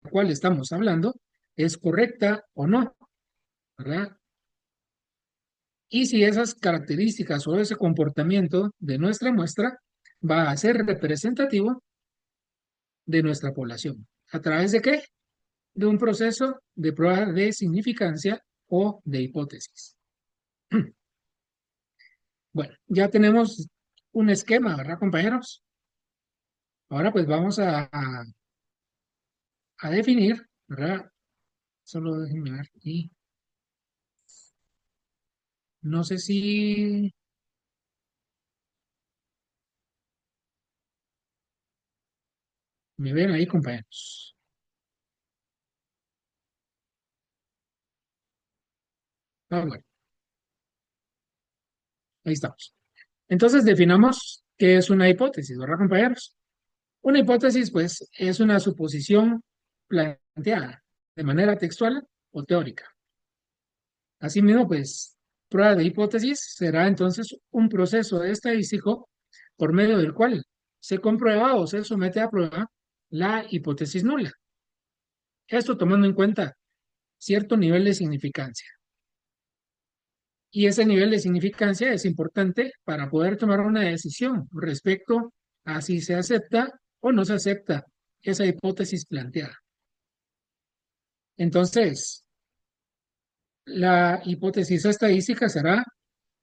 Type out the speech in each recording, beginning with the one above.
cual estamos hablando es correcta o no, ¿verdad? Y si esas características o ese comportamiento de nuestra muestra va a ser representativo de nuestra población. ¿A través de qué? De un proceso de prueba de significancia o de hipótesis. Bueno, ya tenemos un esquema, ¿verdad, compañeros? Ahora pues vamos a definir, ¿verdad? Solo déjenme ver. Y no sé si me ven ahí, compañeros. Ah, bueno, ahí estamos. Entonces definamos qué es una hipótesis, ¿verdad, compañeros? Una hipótesis, pues, es una suposición planteada de manera textual o teórica. Asimismo, pues, prueba de hipótesis será entonces un proceso estadístico por medio del cual se comprueba o se somete a prueba la hipótesis nula. Esto tomando en cuenta cierto nivel de significancia. Y ese nivel de significancia es importante para poder tomar una decisión respecto a si se acepta o no se acepta esa hipótesis planteada. Entonces, la hipótesis estadística será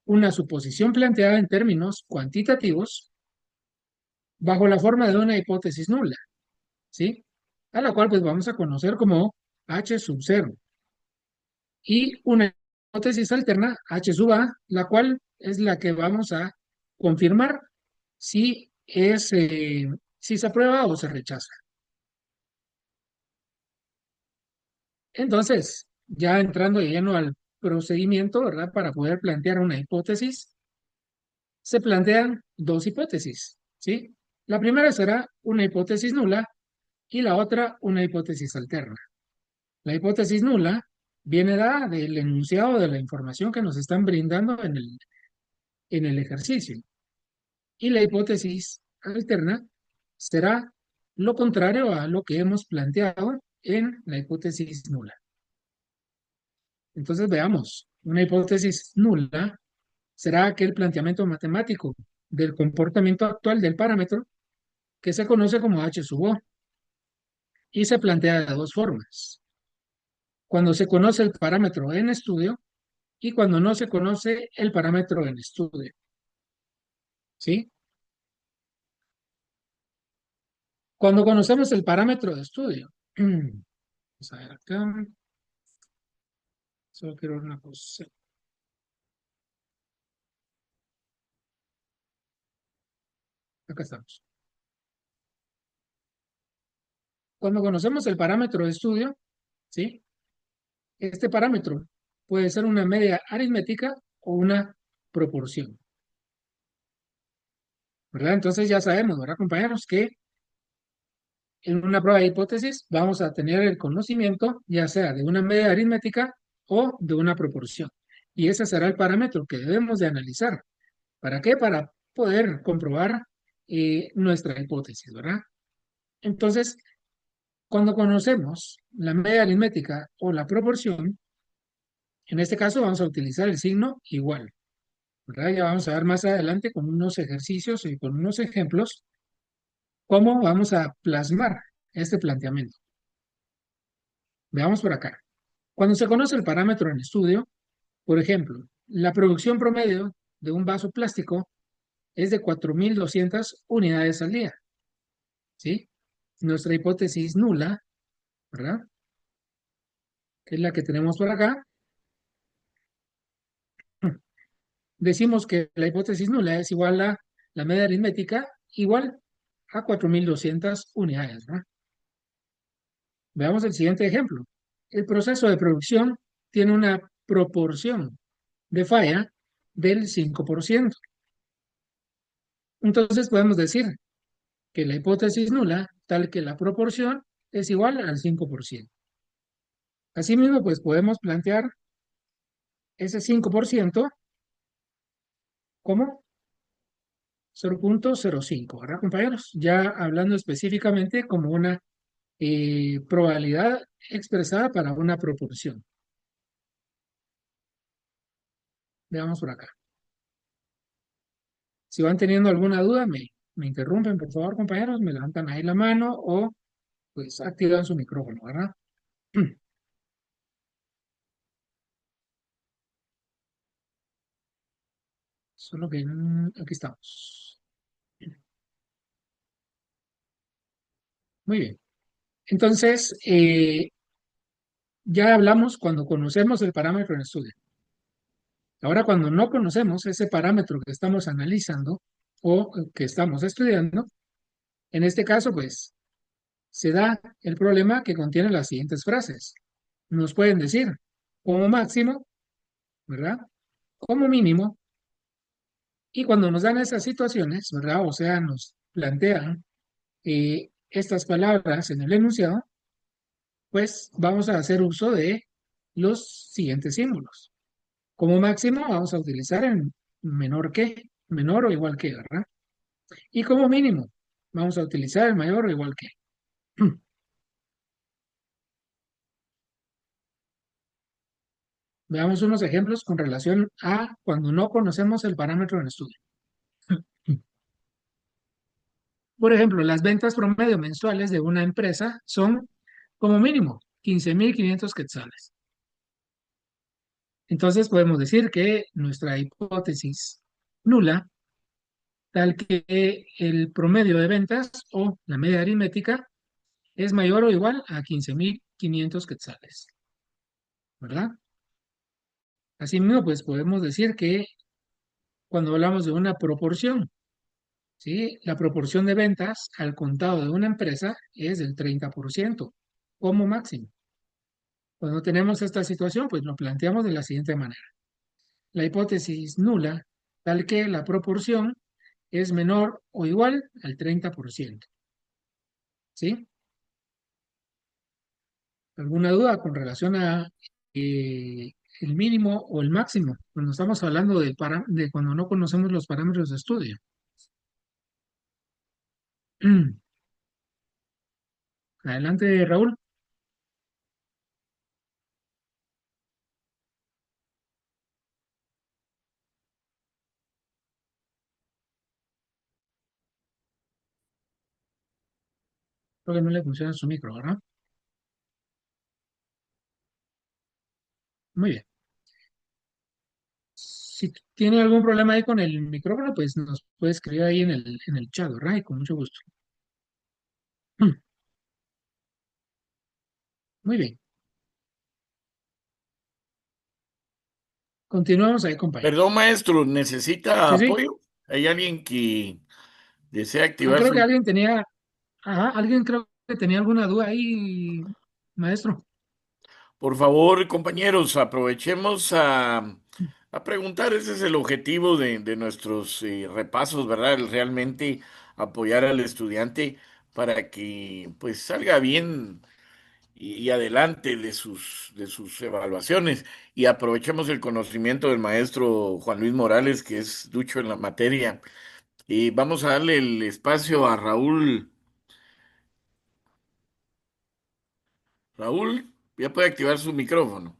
una suposición planteada en términos cuantitativos bajo la forma de una hipótesis nula, ¿sí? A la cual pues vamos a conocer como H sub 0 y una hipótesis alterna H sub A, la cual es la que vamos a confirmar si si se aprueba o se rechaza. Entonces, ya entrando de lleno al procedimiento, ¿verdad? Para poder plantear una hipótesis, se plantean dos hipótesis, ¿sí? La primera será una hipótesis nula y la otra una hipótesis alterna. La hipótesis nula viene dada del enunciado de la información que nos están brindando en el ejercicio. Y la hipótesis alterna será lo contrario a lo que hemos planteado en la hipótesis nula. Entonces veamos, una hipótesis nula será aquel planteamiento matemático del comportamiento actual del parámetro que se conoce como H sub O y se plantea de dos formas. Cuando se conoce el parámetro en estudio y cuando no se conoce el parámetro en estudio. ¿Sí? Cuando conocemos el parámetro de estudio, vamos a ver acá, solo quiero ver una cosa. Acá estamos. Cuando conocemos el parámetro de estudio, ¿sí? Este parámetro puede ser una media aritmética o una proporción, ¿verdad? Entonces ya sabemos, ¿verdad, compañeros? Que en una prueba de hipótesis vamos a tener el conocimiento ya sea de una media aritmética o de una proporción. Y ese será el parámetro que debemos de analizar. ¿Para qué? Para poder comprobar nuestra hipótesis, ¿verdad? Entonces, cuando conocemos la media aritmética o la proporción, en este caso vamos a utilizar el signo igual, ¿verdad? Ya vamos a ver más adelante con unos ejercicios y con unos ejemplos cómo vamos a plasmar este planteamiento. Veamos por acá. Cuando se conoce el parámetro en estudio, por ejemplo, la producción promedio de un vaso plástico es de 4.200 unidades al día, ¿sí? Nuestra hipótesis nula, ¿verdad? Que es la que tenemos por acá, decimos que la hipótesis nula es igual a la media aritmética igual a 4.200 unidades, ¿no? Veamos el siguiente ejemplo. El proceso de producción tiene una proporción de falla del 5%. Entonces podemos decir que la hipótesis nula, tal que la proporción, es igual al 5%. Asimismo, pues podemos plantear ese 5% como 0.05, ¿verdad, compañeros? Ya hablando específicamente como una probabilidad expresada para una proporción. Veamos por acá. Si van teniendo alguna duda, me interrumpen, por favor, compañeros, me levantan ahí la mano o pues activan su micrófono, ¿verdad? Solo que aquí estamos. Muy bien. Entonces, ya hablamos cuando conocemos el parámetro en estudio. Ahora, cuando no conocemos ese parámetro que estamos analizando o que estamos estudiando, en este caso, pues, se da el problema que contiene las siguientes frases. Nos pueden decir, como máximo, ¿verdad? Como mínimo, y cuando nos dan esas situaciones, ¿verdad? O sea, nos plantean estas palabras en el enunciado, pues vamos a hacer uso de los siguientes símbolos. Como máximo vamos a utilizar el menor que, menor o igual que, ¿verdad? Y como mínimo vamos a utilizar el mayor o igual que. Veamos unos ejemplos con relación a cuando no conocemos el parámetro en estudio. Por ejemplo, las ventas promedio mensuales de una empresa son como mínimo 15.500 quetzales. Entonces podemos decir que nuestra hipótesis nula, tal que el promedio de ventas o la media aritmética es mayor o igual a 15.500 quetzales, ¿verdad? Asimismo, pues podemos decir que cuando hablamos de una proporción, ¿sí? La proporción de ventas al contado de una empresa es del 30% como máximo. Cuando tenemos esta situación, pues lo planteamos de la siguiente manera. La hipótesis nula, tal que la proporción es menor o igual al 30%, ¿sí? ¿Alguna duda con relación a el mínimo o el máximo? Cuando estamos hablando de cuando no conocemos los parámetros de estudio. Adelante, Raúl. Creo que no le funciona su micro, ¿verdad? Muy bien. Si tiene algún problema ahí con el micrófono, pues nos puede escribir ahí en el chat, ¿verdad? Y con mucho gusto. Muy bien. Continuamos ahí, Perdón, compañeros. maestro, ¿necesita Sí, sí. apoyo? ¿Hay alguien que desea activar Creo que su... alguien tenía, ajá, alguien creo que tenía alguna duda ahí, maestro. Por favor, compañeros, aprovechemos a preguntar, ese es el objetivo de nuestros repasos, ¿verdad? El realmente apoyar al estudiante para que pues salga bien y adelante de sus evaluaciones. Y aprovechemos el conocimiento del maestro Juan Luis Morales, que es ducho en la materia. Y vamos a darle el espacio a Raúl. Raúl, ya puede activar su micrófono.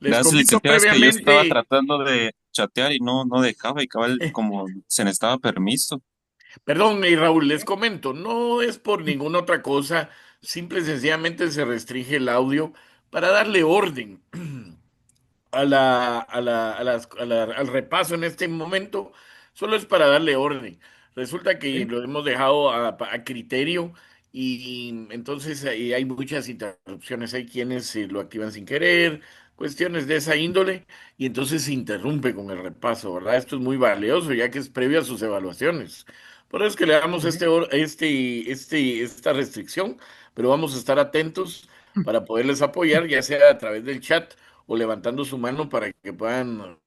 Les Gracias, comento licenciada. Es que yo estaba previamente, tratando de chatear y no dejaba y cabal como se necesitaba permiso. perdón, y Raúl, les comento, no es por ninguna otra cosa, simple y sencillamente se restringe el audio para darle orden al repaso en este momento, solo es para darle orden. Resulta que ¿Sí? lo hemos dejado a criterio y entonces ahí hay muchas interrupciones. Hay quienes lo activan sin querer, cuestiones de esa índole, y entonces se interrumpe con el repaso, ¿verdad? Esto es muy valioso ya que es previo a sus evaluaciones. Por eso es que le damos Muy bien. esta restricción, pero vamos a estar atentos para poderles apoyar, ya sea a través del chat o levantando su mano para que puedan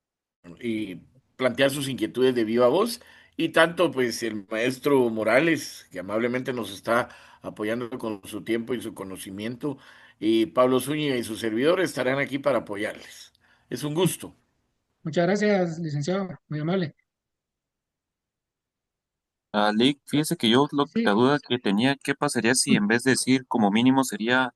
plantear sus inquietudes de viva voz. Y tanto pues el maestro Morales, que amablemente nos está apoyando con su tiempo y su conocimiento, y Pablo Zúñiga y su servidor estarán aquí para apoyarles. Es un gusto. Muchas gracias, licenciado. Muy amable. Lick, fíjese que yo la Sí, duda que tenía, ¿qué pasaría si en vez de decir como mínimo sería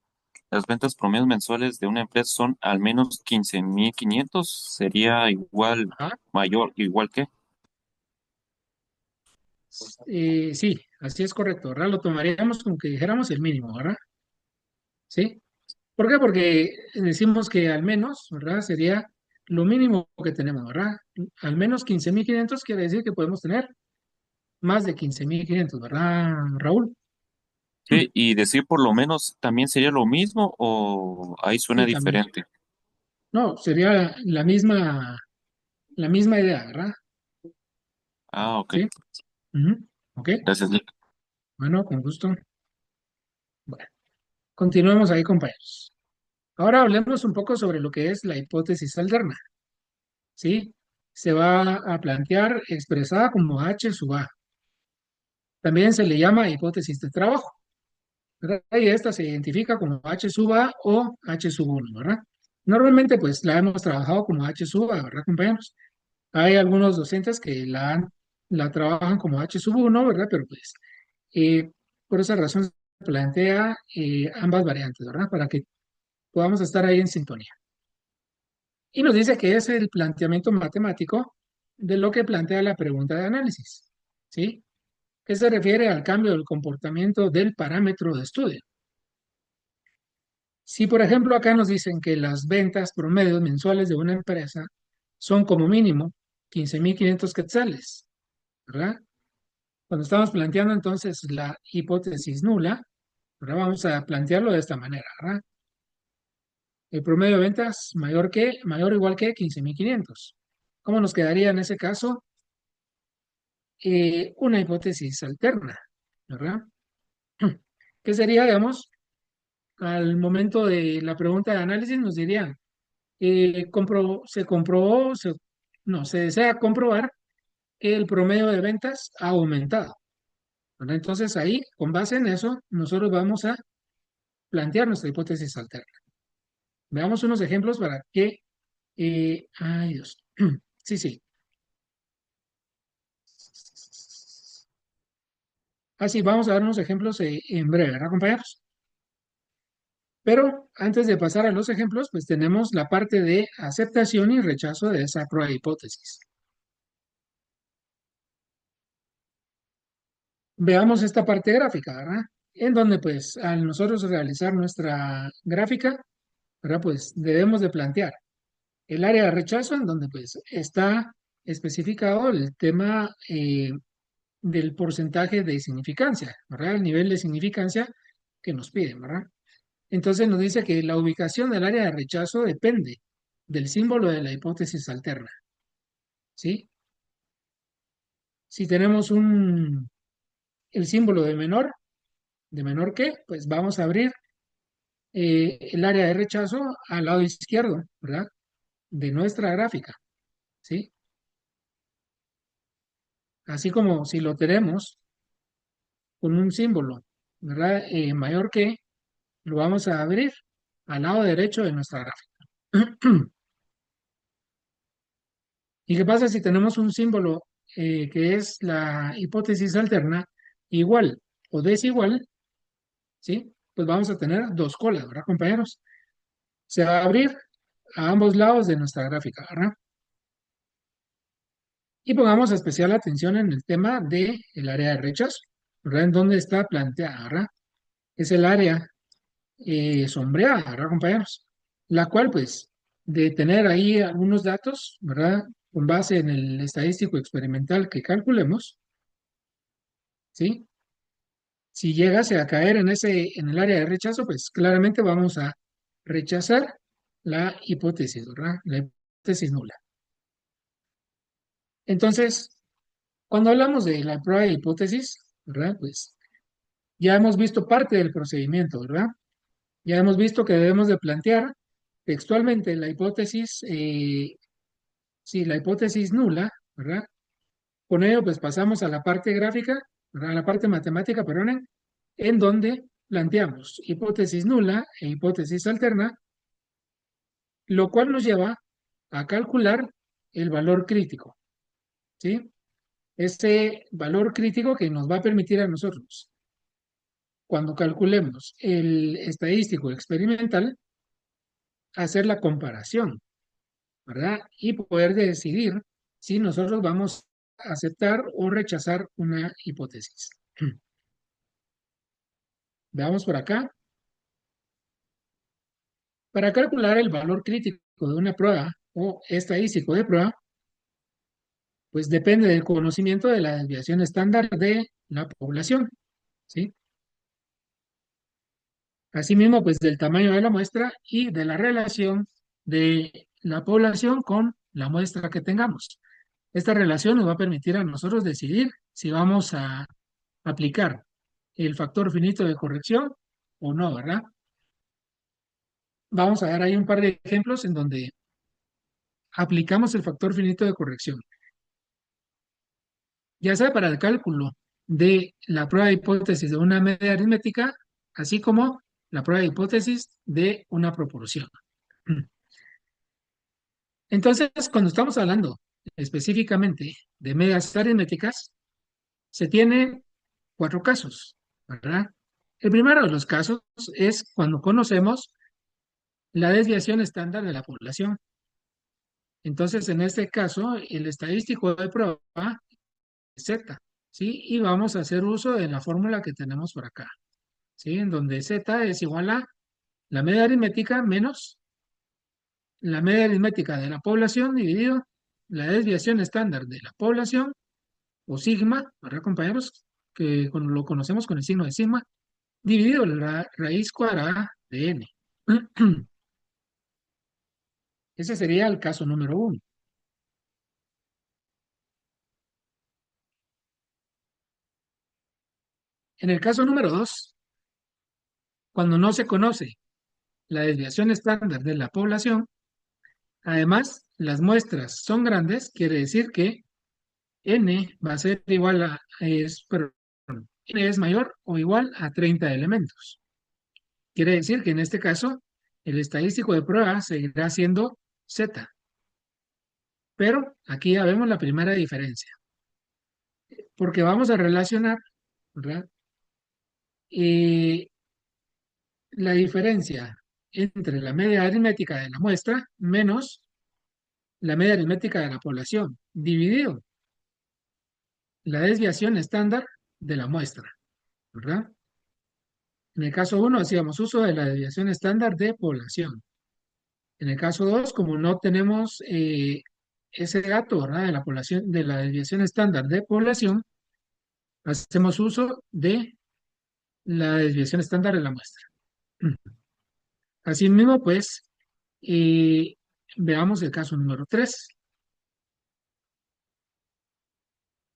las ventas promedios mensuales de una empresa son al menos 15.500? ¿Sería igual, ajá, mayor, igual que? sí, así es correcto, ¿verdad? Lo tomaríamos como que dijéramos el mínimo, ¿verdad? ¿Sí? ¿Por qué? Porque decimos que al menos, ¿verdad? Sería lo mínimo que tenemos, ¿verdad? Al menos 15.500 quiere decir que podemos tener más de 15.500, ¿verdad, Raúl? Sí, y decir por lo menos también sería lo mismo o ahí suena Sí, también. diferente. No, sería la misma idea, ¿verdad? Ah, ok. Sí. Ujú. Ok. Gracias, Lick. Bueno, con gusto. Bueno, continuemos ahí, compañeros. Ahora hablemos un poco sobre lo que es la hipótesis alterna, ¿sí? Se va a plantear expresada como H sub A. También se le llama hipótesis de trabajo, ¿verdad? Y esta se identifica como H sub A o H sub 1, ¿verdad? Normalmente, pues, la hemos trabajado como H sub A, ¿verdad, compañeros? Hay algunos docentes que la trabajan como H sub 1, ¿verdad? Pero, pues, eh, por esa razón se plantea ambas variantes, ¿verdad? Para que podamos estar ahí en sintonía. Y nos dice que es el planteamiento matemático de lo que plantea la pregunta de análisis, ¿sí? Que se refiere al cambio del comportamiento del parámetro de estudio. Si, por ejemplo, acá nos dicen que las ventas promedios mensuales de una empresa son como mínimo 15.500 quetzales, ¿verdad? Cuando estamos planteando entonces la hipótesis nula, ¿verdad? Vamos a plantearlo de esta manera, ¿verdad? El promedio de ventas mayor o igual que 15.500. ¿Cómo nos quedaría en ese caso? Una hipótesis alterna, ¿verdad? ¿Qué sería, digamos, al momento de la pregunta de análisis nos dirían, se comprobó, no, se desea comprobar que el promedio de ventas ha aumentado, ¿verdad? Entonces ahí, con base en eso, nosotros vamos a plantear nuestra hipótesis alterna. Veamos unos ejemplos para que, ay Dios, sí, sí. Así, vamos a dar unos ejemplos en breve, ¿verdad, compañeros? Pero antes de pasar a los ejemplos, pues tenemos la parte de aceptación y rechazo de esa prueba de hipótesis. Veamos esta parte gráfica, ¿verdad? En donde pues al nosotros realizar nuestra gráfica, ¿verdad? Pues debemos de plantear el área de rechazo en donde pues está especificado el tema del porcentaje de significancia, ¿verdad? El nivel de significancia que nos piden, ¿verdad? Entonces nos dice que la ubicación del área de rechazo depende del símbolo de la hipótesis alterna, ¿sí? Si tenemos el símbolo de menor que, pues vamos a abrir el área de rechazo al lado izquierdo, ¿verdad? De nuestra gráfica, ¿sí? Así como si lo tenemos con un símbolo, ¿verdad? Mayor que, lo vamos a abrir al lado derecho de nuestra gráfica. ¿Y qué pasa si tenemos un símbolo que es la hipótesis alterna igual o desigual? ¿Sí? Pues vamos a tener dos colas, ¿verdad, compañeros? Se va a abrir a ambos lados de nuestra gráfica, ¿verdad? Y pongamos especial atención en el tema del área de rechazo, ¿verdad? En donde está planteada, ¿verdad? Es el área sombreada, ¿verdad, compañeros? La cual, pues, de tener ahí algunos datos, ¿verdad? Con base en el estadístico experimental que calculemos, ¿sí? Si llegase a caer en el área de rechazo, pues claramente vamos a rechazar la hipótesis, ¿verdad? La hipótesis nula. Entonces, cuando hablamos de la prueba de hipótesis, ¿verdad? Pues ya hemos visto parte del procedimiento, ¿verdad? Ya hemos visto que debemos de plantear textualmente la hipótesis, sí, la hipótesis nula, ¿verdad? Con ello, pues pasamos a la parte gráfica, ¿verdad? A la parte matemática, perdón, en donde planteamos hipótesis nula e hipótesis alterna, lo cual nos lleva a calcular el valor crítico, ¿sí? ese valor crítico que nos va a permitir a nosotros, cuando calculemos el estadístico experimental, hacer la comparación, ¿verdad? Y poder decidir si nosotros vamos a aceptar o rechazar una hipótesis. Veamos por acá. Para calcular el valor crítico de una prueba o estadístico de prueba, pues depende del conocimiento de la desviación estándar de la población, ¿sí? Asimismo, pues del tamaño de la muestra y de la relación de la población con la muestra que tengamos. Esta relación nos va a permitir a nosotros decidir si vamos a aplicar el factor finito de corrección o no, ¿verdad? Vamos a dar ahí un par de ejemplos en donde aplicamos el factor finito de corrección, ya sea para el cálculo de la prueba de hipótesis de una media aritmética, así como la prueba de hipótesis de una proporción. Entonces, cuando estamos hablando específicamente de medias aritméticas, se tienen cuatro casos, ¿verdad? El primero de los casos es cuando conocemos la desviación estándar de la población. Entonces, en este caso, el estadístico de prueba es Z, ¿sí? Y vamos a hacer uso de la fórmula que tenemos por acá, ¿sí? En donde Z es igual a la media aritmética menos la media aritmética de la población dividido la desviación estándar de la población, o sigma, ¿verdad, compañeros? Que lo conocemos con el signo de sigma, dividido la raíz cuadrada de n. Ese sería el caso número uno. En el caso número dos, cuando no se conoce la desviación estándar de la población, además las muestras son grandes, quiere decir que n va a ser igual a, perdón, n es mayor o igual a 30 elementos. Quiere decir que en este caso el estadístico de prueba seguirá siendo z, pero aquí ya vemos la primera diferencia, porque vamos a relacionar, ¿verdad? La diferencia entre la media aritmética de la muestra menos la media aritmética de la población, dividido la desviación estándar de la muestra, ¿verdad? En el caso uno hacíamos uso de la desviación estándar de población. En el caso 2, como no tenemos ese dato, ¿verdad? De la población, de la desviación estándar de población, hacemos uso de la desviación estándar de la muestra. Asimismo, pues, eh, veamos el caso número 3,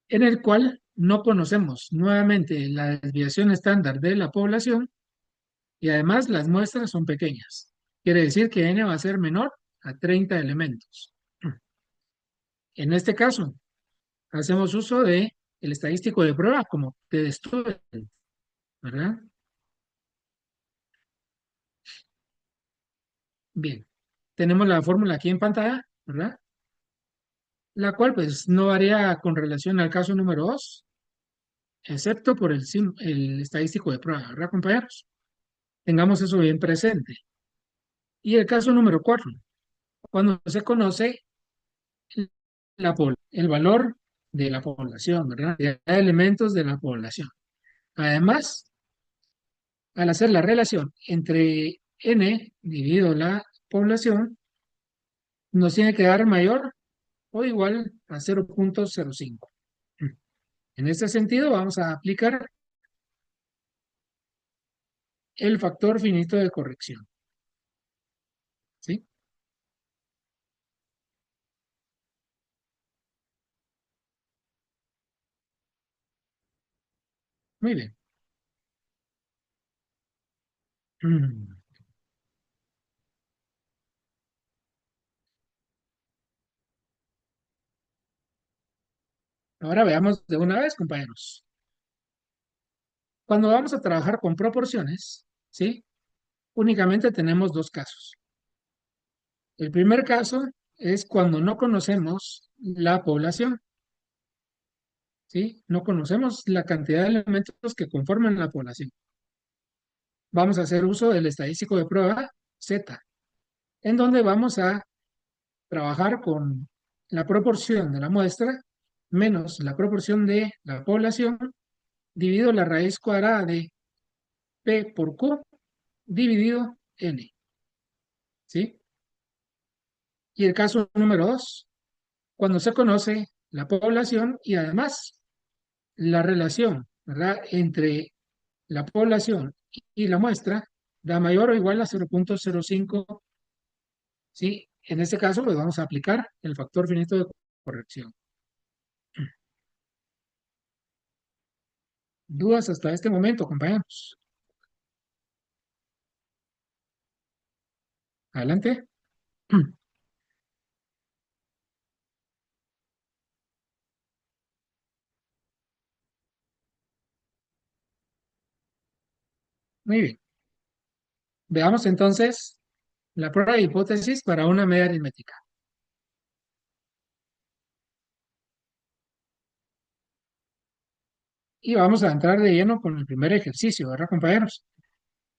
en el cual no conocemos nuevamente la desviación estándar de la población y además las muestras son pequeñas. Quiere decir que n va a ser menor a 30 elementos. En este caso, hacemos uso de el estadístico de prueba como de estudio, ¿verdad? Bien, tenemos la fórmula aquí en pantalla, ¿verdad? La cual pues no varía con relación al caso número 2, excepto por el estadístico de prueba, ¿verdad, compañeros? Tengamos eso bien presente. Y el caso número 4, cuando se conoce el valor de la población, ¿verdad? De elementos de la población. Además, al hacer la relación entre n dividido la población, nos tiene que dar mayor o igual a 0.05. En este sentido, vamos a aplicar el factor finito de corrección. ¿Sí? Muy bien. Mm. Ahora veamos de una vez, compañeros. Cuando vamos a trabajar con proporciones, ¿sí? Únicamente tenemos dos casos. El primer caso es cuando no conocemos la población. ¿sí? No conocemos la cantidad de elementos que conforman la población. Vamos a hacer uso del estadístico de prueba Z, en donde vamos a trabajar con la proporción de la muestra menos la proporción de la población dividido la raíz cuadrada de P por Q dividido N, ¿sí? Y el caso número 2, cuando se conoce la población y además la relación, ¿verdad?, entre la población y la muestra da mayor o igual a 0,05, ¿sí? En este caso, pues vamos a aplicar el factor finito de corrección. ¿Dudas hasta este momento, compañeros? Adelante. Muy bien. Veamos entonces la prueba de hipótesis para una media aritmética. Y vamos a entrar de lleno con el primer ejercicio, ¿verdad, compañeros?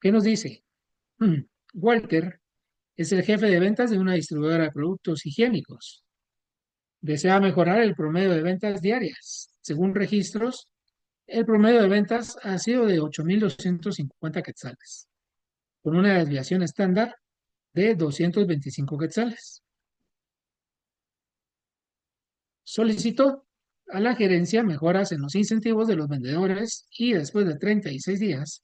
¿Qué nos dice? Walter es el jefe de ventas de una distribuidora de productos higiénicos. Desea mejorar el promedio de ventas diarias. Según registros, el promedio de ventas ha sido de 8.250 quetzales, con una desviación estándar de 225 quetzales. Solicitó a la gerencia mejoras en los incentivos de los vendedores y después de 36 días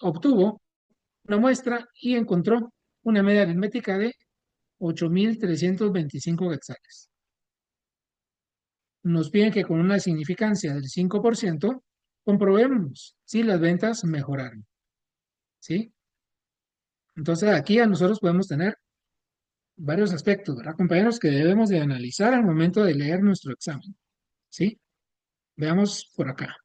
obtuvo una muestra y encontró una media aritmética de 8.325 quetzales. Nos piden que con una significancia del 5% comprobemos si las ventas mejoraron, ¿sí? Entonces aquí a nosotros podemos tener varios aspectos, ¿verdad, compañeros? Que debemos de analizar al momento de leer nuestro examen, ¿sí? Veamos por acá.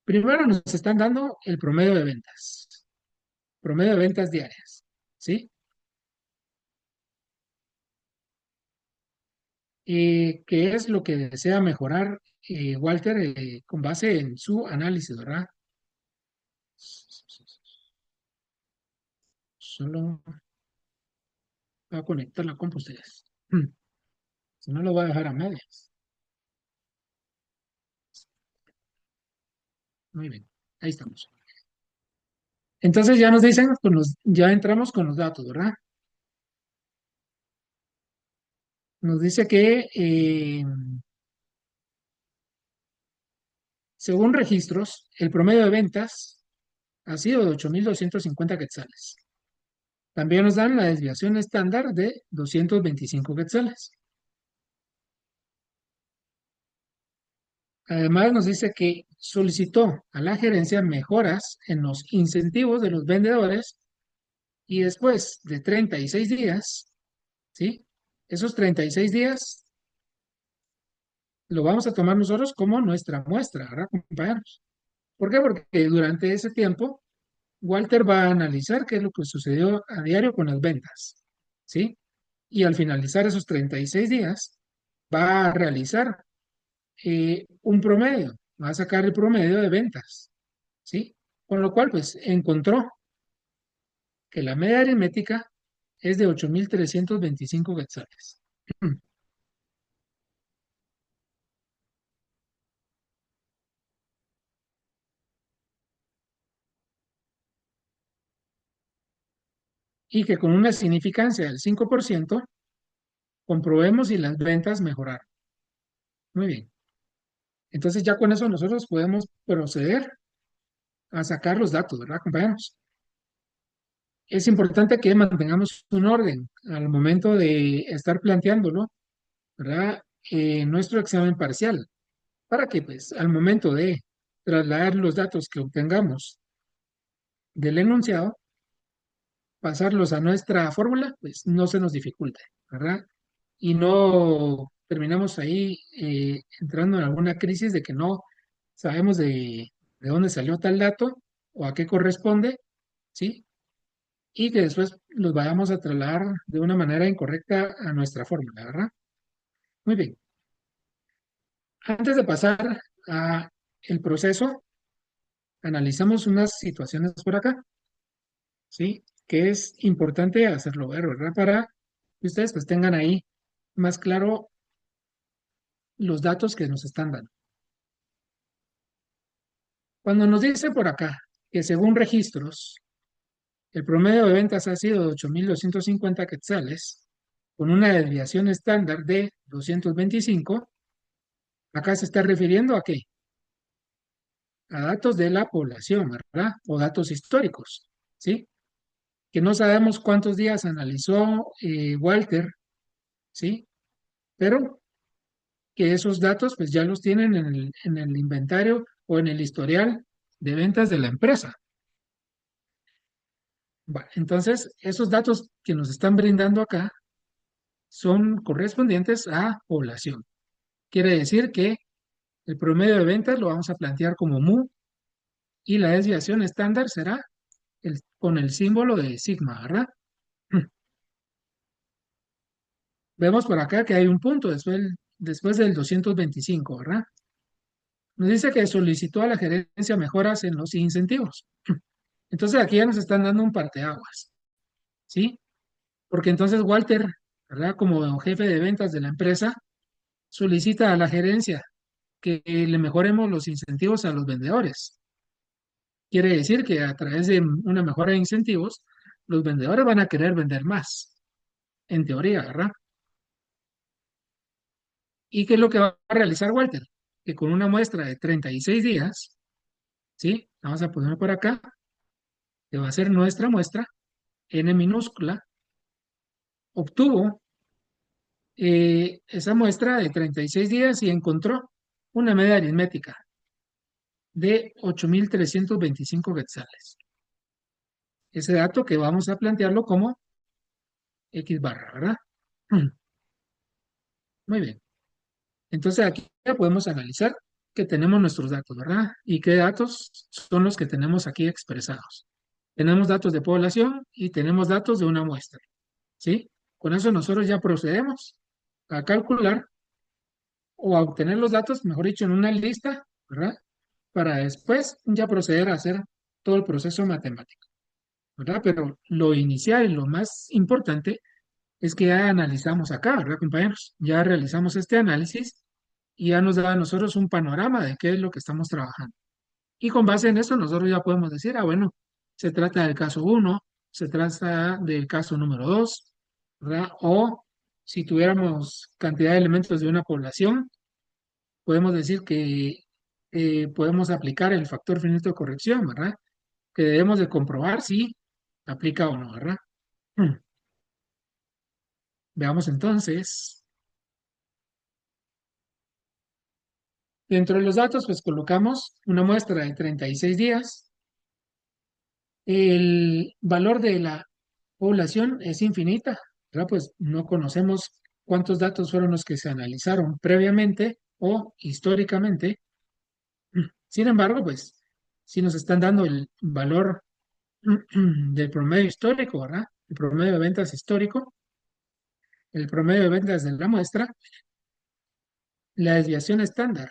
Primero nos están dando el promedio de ventas diarias, ¿sí? ¿Qué es lo que desea mejorar Walter con base en su análisis, ¿verdad? Solo voy a conectar la compu a ustedes. Si no, lo voy a dejar a medias. Muy bien, ahí estamos. Entonces ya nos dicen, pues ya entramos con los datos, ¿verdad? Nos dice que según registros, el promedio de ventas ha sido de 8.250 quetzales. También nos dan la desviación estándar de 225 quetzales. Además, nos dice que solicitó a la gerencia mejoras en los incentivos de los vendedores y después de 36 días, ¿sí? Esos 36 días lo vamos a tomar nosotros como nuestra muestra, ¿verdad, compañeros? ¿Por qué? Porque durante ese tiempo, Walter va a analizar qué es lo que sucedió a diario con las ventas, ¿sí? Y al finalizar esos 36 días, va a realizar un promedio, va a sacar el promedio de ventas, ¿sí? Con lo cual, pues, encontró que la media aritmética es de 8.325 quetzales. Y que con una significancia del 5% comprobemos si las ventas mejoraron. Muy bien. Entonces ya con eso nosotros podemos proceder a sacar los datos, ¿verdad, compañeros? Es importante que mantengamos un orden al momento de estar planteándolo, ¿verdad? Nuestro examen parcial, para que pues al momento de trasladar los datos que obtengamos del enunciado, pasarlos a nuestra fórmula, pues no se nos dificulte, ¿verdad? Y no terminamos ahí entrando en alguna crisis de que no sabemos de dónde salió tal dato o a qué corresponde, ¿sí? y que después los vayamos a trasladar de una manera incorrecta a nuestra fórmula, ¿verdad? Muy bien. Antes de pasar a el proceso, analizamos unas situaciones por acá, ¿sí? Que es importante hacerlo ver, ¿verdad? Para que ustedes pues tengan ahí más claro los datos que nos están dando. Cuando nos dice por acá que según registros, el promedio de ventas ha sido de 8.250 quetzales, con una desviación estándar de 225, acá se está refiriendo a qué? A datos de la población, ¿verdad? O datos históricos, ¿sí? Que no sabemos cuántos días analizó Walter, ¿sí? Pero que esos datos pues ya los tienen en el inventario o en el historial de ventas de la empresa. Entonces, esos datos que nos están brindando acá son correspondientes a población. Quiere decir que el promedio de ventas lo vamos a plantear como mu y la desviación estándar será con el símbolo de sigma, ¿verdad? Vemos por acá que hay un punto después del 225, ¿verdad? Nos dice que solicitó a la gerencia mejoras en los incentivos. Entonces aquí ya nos están dando un parteaguas, ¿sí? Porque entonces Walter, ¿verdad? Como jefe de ventas de la empresa, solicita a la gerencia que le mejoremos los incentivos a los vendedores. Quiere decir que a través de una mejora de incentivos, los vendedores van a querer vender más, en teoría, ¿verdad? ¿Y qué es lo que va a realizar Walter? Que con una muestra de 36 días, ¿sí? Vamos a poner por acá, que va a ser nuestra muestra, n minúscula, obtuvo esa muestra de 36 días y encontró una media aritmética de 8.325 quetzales. Ese dato que vamos a plantearlo como X barra, ¿verdad? Muy bien. Entonces aquí ya podemos analizar que tenemos nuestros datos, ¿verdad? Y qué datos son los que tenemos aquí expresados. Tenemos datos de población y tenemos datos de una muestra, ¿sí? Con eso nosotros ya procedemos a calcular o a obtener los datos, mejor dicho, en una lista, ¿verdad? Para después ya proceder a hacer todo el proceso matemático, ¿verdad? Pero lo inicial y lo más importante es que ya analizamos acá, ¿verdad, compañeros? Ya realizamos este análisis y ya nos da a nosotros un panorama de qué es lo que estamos trabajando. Y con base en eso nosotros ya podemos decir, ah, bueno, se trata del caso uno, se trata del caso número 2, ¿verdad? O si tuviéramos cantidad de elementos de una población, podemos decir que podemos aplicar el factor finito de corrección, ¿verdad? Que debemos de comprobar si aplica o no, ¿verdad? Veamos entonces. Dentro de los datos, pues colocamos una muestra de 36 días. El valor de la población es infinita, ¿verdad? Pues no conocemos cuántos datos fueron los que se analizaron previamente o históricamente. Sin embargo, pues si nos están dando el valor del promedio histórico, ¿verdad? El promedio de ventas histórico, el promedio de ventas de la muestra, la desviación estándar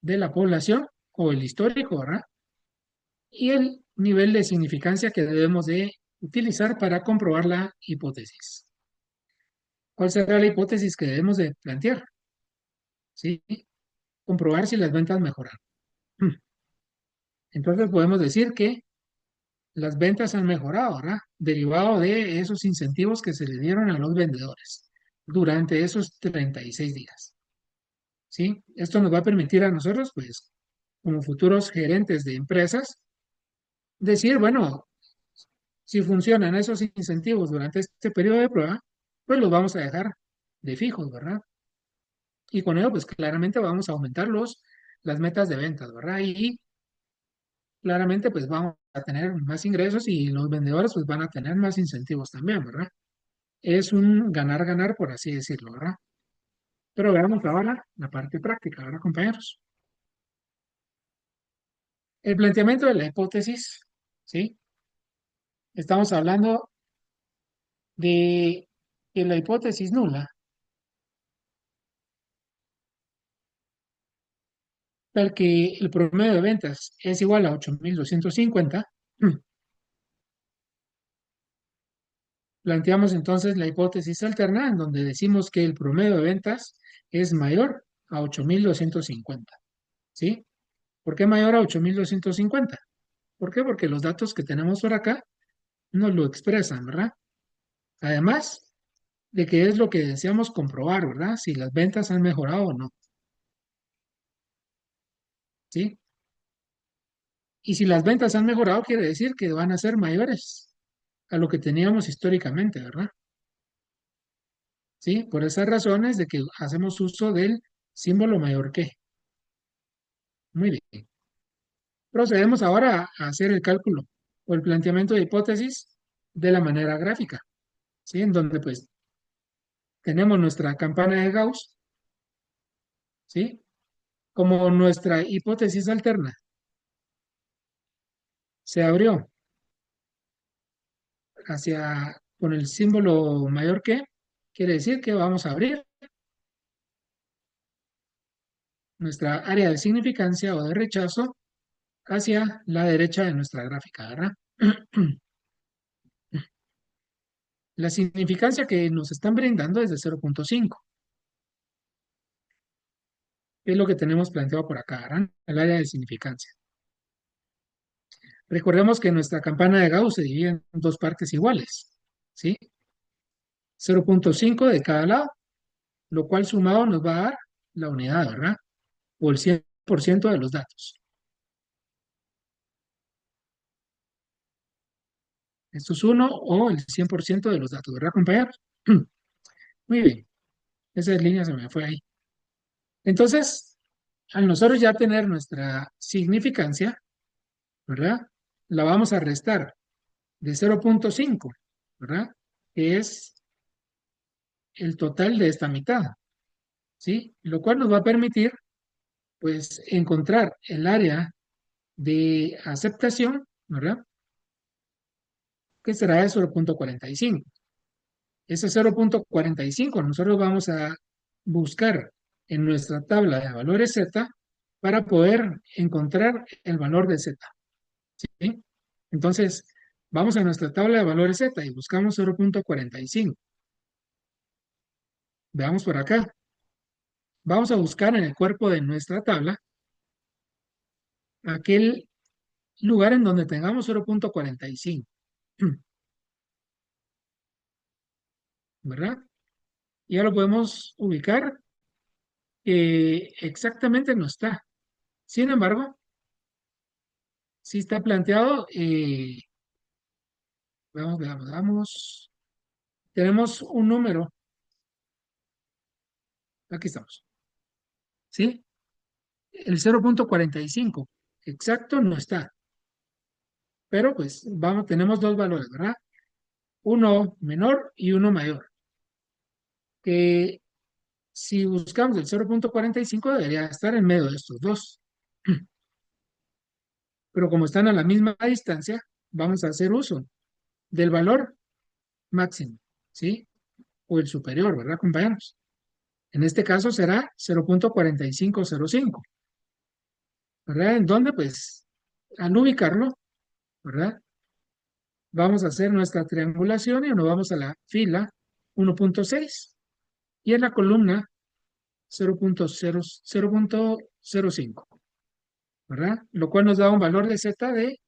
de la población o el histórico, ¿verdad? Y el nivel de significancia que debemos de utilizar para comprobar la hipótesis. ¿Cuál será la hipótesis que debemos de plantear? ¿Sí? Comprobar si las ventas mejoran. Entonces podemos decir que las ventas han mejorado, ¿verdad? Derivado de esos incentivos que se le dieron a los vendedores durante esos 36 días. ¿Sí? Esto nos va a permitir a nosotros, pues, como futuros gerentes de empresas, decir, bueno, si funcionan esos incentivos durante este periodo de prueba, pues los vamos a dejar de fijos, ¿verdad? Y con ello, pues claramente vamos a aumentar las metas de ventas, ¿verdad? Y claramente, pues vamos a tener más ingresos y los vendedores, pues van a tener más incentivos también, ¿verdad? Es un ganar-ganar, por así decirlo, ¿verdad? Pero veamos ahora la parte práctica, ¿verdad, compañeros? El planteamiento de la hipótesis, ¿sí? estamos hablando de que la hipótesis nula, tal que el promedio de ventas es igual a 8.250, planteamos entonces la hipótesis alterna en donde decimos que el promedio de ventas es mayor a 8.250, ¿sí? ¿Por qué mayor a 8.250? ¿Por qué? Porque los datos que tenemos por acá nos lo expresan, ¿verdad? Además de que es lo que deseamos comprobar, ¿verdad? Si las ventas han mejorado o no, ¿sí? Y si las ventas han mejorado, quiere decir que van a ser mayores a lo que teníamos históricamente, ¿verdad? ¿Sí? Por esas razones de que hacemos uso del símbolo mayor que. Muy bien. Procedemos ahora a hacer el cálculo o el planteamiento de hipótesis de la manera gráfica, ¿sí? En donde pues tenemos nuestra campana de Gauss, ¿sí? Como nuestra hipótesis alterna se abrió hacia con el símbolo mayor que, quiere decir que vamos a abrir nuestra área de significancia o de rechazo hacia la derecha de nuestra gráfica, ¿verdad? La significancia que nos están brindando es de 0.5, que es lo que tenemos planteado por acá, ¿verdad? El área de significancia. Recordemos que nuestra campana de Gauss se divide en dos partes iguales, ¿sí? 0.5 de cada lado, lo cual sumado nos va a dar la unidad, ¿verdad? O el 100% de los datos. Esto es uno o el 100% de los datos, ¿verdad, compañeros? Muy bien, esa línea se me fue ahí. Entonces, al nosotros ya tener nuestra significancia, ¿verdad? La vamos a restar de 0.5, ¿verdad? Que es el total de esta mitad, ¿sí? Lo cual nos va a permitir, pues, encontrar el área de aceptación, ¿verdad? Que será de 0.45. Ese 0.45 nosotros vamos a buscar en nuestra tabla de valores Z para poder encontrar el valor de Z, ¿sí? Entonces, vamos a nuestra tabla de valores Z y buscamos 0.45. Veamos por acá. Vamos a buscar en el cuerpo de nuestra tabla aquel lugar en donde tengamos 0.45, ¿verdad? Ya lo podemos ubicar, exactamente no está. Sin embargo, sí está planteado, veamos. Tenemos un número, aquí estamos, ¿sí? El 0.45, exacto no está, pero pues vamos, tenemos dos valores, ¿verdad? Uno menor y uno mayor, que si buscamos el 0.45 debería estar en medio de estos dos. Pero como están a la misma distancia, vamos a hacer uso del valor máximo, ¿sí? O el superior, ¿verdad, compañeros? En este caso será 0.4505, ¿verdad? En donde, pues, al ubicarlo, ¿verdad? Vamos a hacer nuestra triangulación y nos vamos a la fila 1.6 y en la columna 0.05, ¿verdad? Lo cual nos da un valor de Z de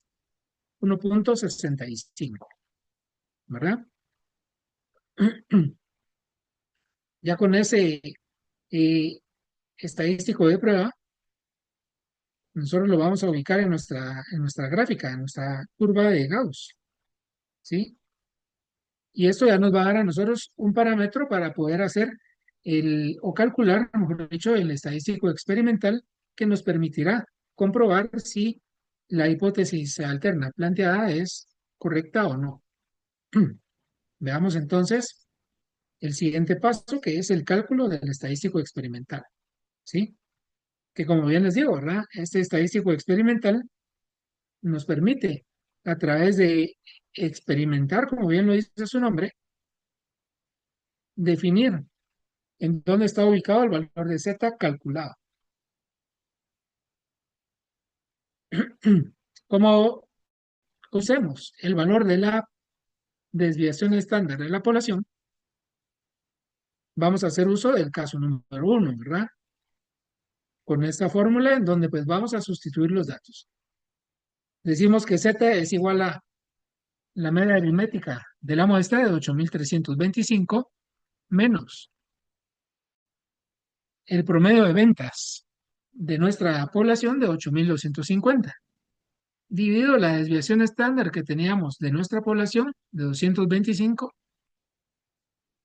1.65, ¿verdad? Ya con ese eh, estadístico de prueba, nosotros lo vamos a ubicar en nuestra gráfica, en nuestra curva de Gauss, ¿sí? Y esto ya nos va a dar a nosotros un parámetro para poder hacer o calcular, mejor dicho, el estadístico experimental que nos permitirá comprobar si la hipótesis alterna planteada es correcta o no. Veamos entonces el siguiente paso, que es el cálculo del estadístico experimental, ¿sí? Que como bien les digo, ¿verdad? Este estadístico experimental nos permite, a través de experimentar, como bien lo dice su nombre, definir en dónde está ubicado el valor de Z calculado. Como usemos el valor de la desviación estándar de la población, vamos a hacer uso del caso número uno, ¿verdad? Con esta fórmula en donde pues vamos a sustituir los datos. Decimos que Z es igual a la media aritmética de la muestra de 8.325 menos el promedio de ventas de nuestra población de 8.250, dividido la desviación estándar que teníamos de nuestra población de 225,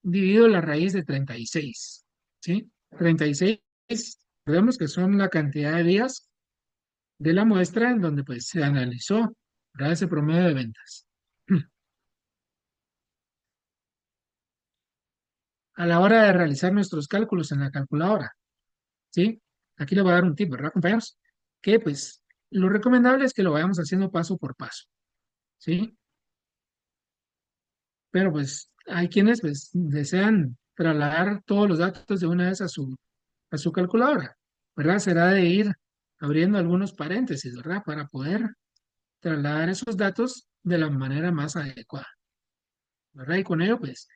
dividido la raíz de 36, ¿sí? 36, vemos que son la cantidad de días de la muestra en donde pues se analizó, ¿verdad? Ese promedio de ventas. A la hora de realizar nuestros cálculos en la calculadora, ¿sí? Aquí le voy a dar un tip, ¿verdad, compañeros? Que pues lo recomendable es que lo vayamos haciendo paso por paso, ¿sí? Pero pues hay quienes pues desean trasladar todos los datos de una vez a su calculadora, ¿verdad? Será de ir abriendo algunos paréntesis, ¿verdad? Para poder trasladar esos datos de la manera más adecuada, ¿verdad? Y con ello pues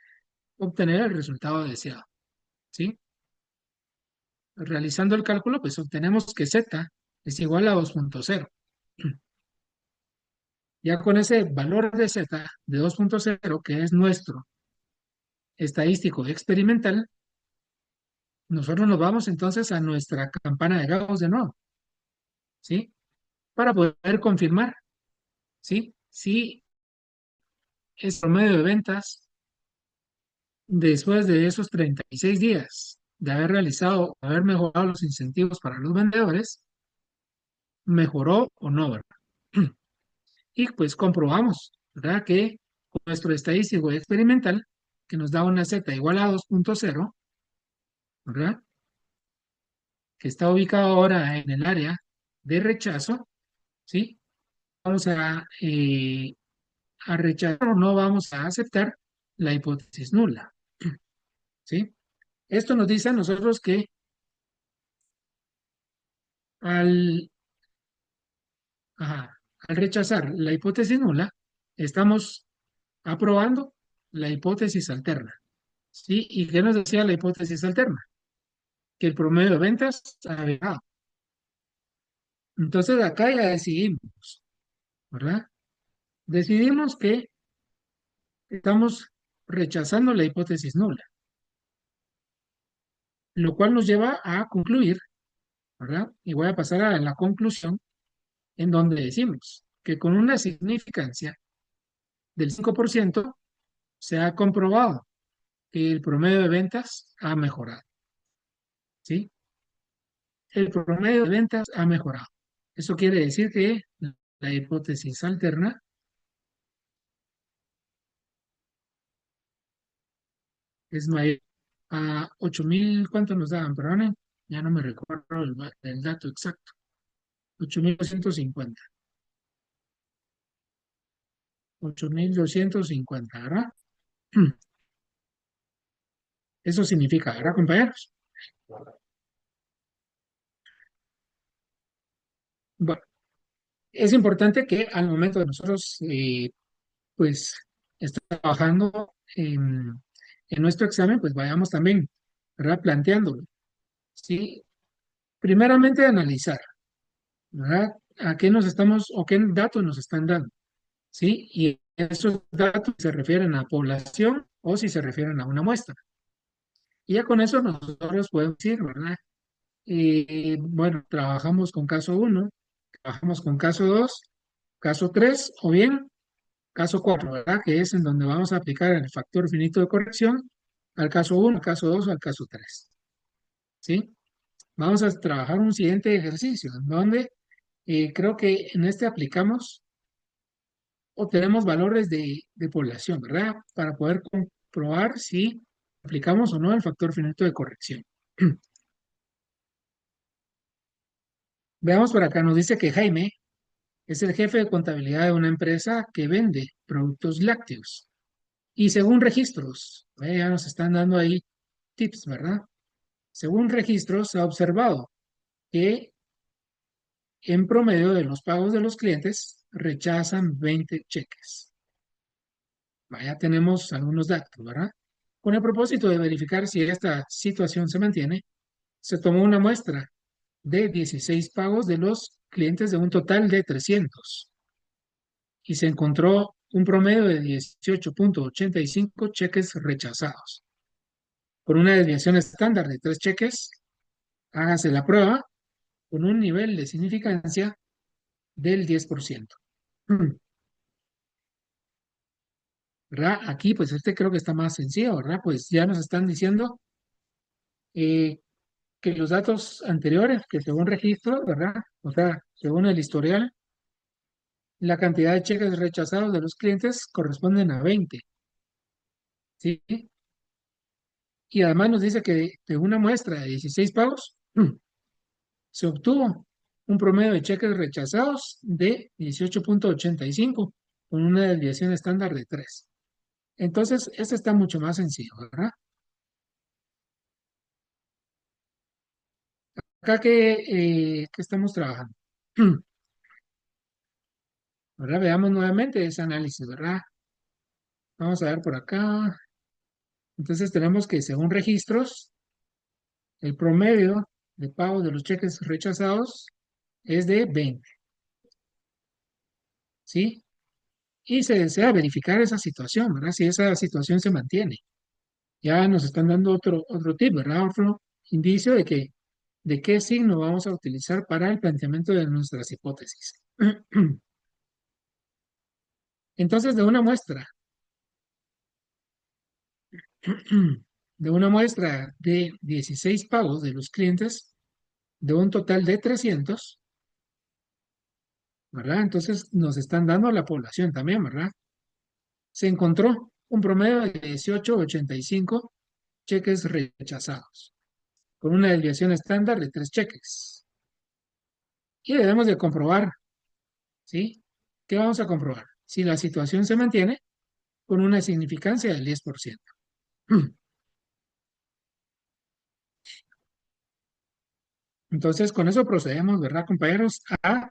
obtener el resultado deseado, ¿sí? Realizando el cálculo pues obtenemos que Z es igual a 2.0. Ya con ese valor de Z de 2.0, que es nuestro estadístico experimental, nosotros nos vamos entonces a nuestra campana de Gauss de nuevo, ¿sí? Para poder confirmar, ¿sí? Si es promedio de ventas después de esos 36 días de haber realizado, haber mejorado los incentivos para los vendedores, mejoró o no, ¿verdad? Y pues comprobamos, ¿verdad? Que nuestro estadístico experimental, que nos da una Z igual a 2.0, ¿verdad? Que está ubicado ahora en el área de rechazo, ¿sí? Vamos a rechazar o no vamos a aceptar la hipótesis nula, ¿sí? Esto nos dice a nosotros que al, al rechazar la hipótesis nula, estamos aprobando la hipótesis alterna, ¿sí? ¿Y qué nos decía la hipótesis alterna? Que el promedio de ventas había bajado. Entonces acá ya decidimos, ¿verdad? Decidimos que estamos rechazando la hipótesis nula, lo cual nos lleva a concluir, ¿verdad? Y voy a pasar a la conclusión en donde decimos que con una significancia del 5% se ha comprobado que el promedio de ventas ha mejorado, ¿sí? El promedio de ventas ha mejorado. Eso quiere decir que la hipótesis alterna es mayor a 8.000, ¿cuánto nos daban? Perdón, ya no me recuerdo el dato exacto. 8.250. 8.250, ¿verdad? Eso significa, ¿verdad, compañeros? Bueno, es importante que al momento de nosotros, pues, estar trabajando en nuestro examen, pues vayamos también, ¿verdad? Planteándolo, ¿sí? Primeramente, analizar, ¿verdad? A qué nos estamos o qué datos nos están dando, ¿sí? Y esos datos se refieren a población o si se refieren a una muestra. Y ya con eso nosotros podemos decir, ¿verdad? Bueno, trabajamos con caso uno, trabajamos con caso 2, caso 3 o bien caso 4, ¿verdad? Que es en donde vamos a aplicar el factor finito de corrección al caso uno, al caso 2 o al caso 3, ¿sí? Vamos a trabajar un siguiente ejercicio en donde creo que en este aplicamos o tenemos valores de población, ¿verdad? Para poder comprobar si aplicamos o no el factor finito de corrección. Veamos por acá, nos dice que Jaime es el jefe de contabilidad de una empresa que vende productos lácteos. Y según registros, ya nos están dando ahí tips, ¿verdad? Según registros, se ha observado que en promedio de los pagos de los clientes rechazan 20 cheques. Vaya, tenemos algunos datos, ¿verdad? Con el propósito de verificar si esta situación se mantiene, se tomó una muestra de 16 pagos de los clientes de un total de 300 y se encontró un promedio de 18.85 cheques rechazados. Por una desviación estándar de 3 cheques, hágase la prueba con un nivel de significancia del 10%. ¿Verdad? Aquí, pues este creo que está más sencillo, ¿verdad? Pues ya nos están diciendo eh, que los datos anteriores, que según registro, ¿verdad? O sea, según el historial, la cantidad de cheques rechazados de los clientes corresponden a 20, ¿sí? Y además nos dice que de una muestra de 16 pagos, se obtuvo un promedio de cheques rechazados de 18.85, con una desviación estándar de 3. Entonces, este está mucho más sencillo, ¿verdad? Acá que estamos trabajando. Ahora veamos nuevamente ese análisis, ¿verdad? Vamos a ver por acá. Entonces tenemos que según registros, el promedio de pago de los cheques rechazados es de 20, ¿sí? Y se desea verificar esa situación, ¿verdad? Si esa situación se mantiene. Ya nos están dando otro tip, ¿verdad? Otro indicio de qué signo vamos a utilizar para el planteamiento de nuestras hipótesis. Entonces, de una muestra de 16 pagos de los clientes, de un total de 300, ¿verdad? Entonces nos están dando la población también, ¿verdad? Se encontró un promedio de 18.85 cheques rechazados, con una desviación estándar de 3 cheques. Y debemos de comprobar, ¿sí? ¿Qué vamos a comprobar? Si la situación se mantiene con una significancia del 10%. Entonces, con eso procedemos, ¿verdad, compañeros? A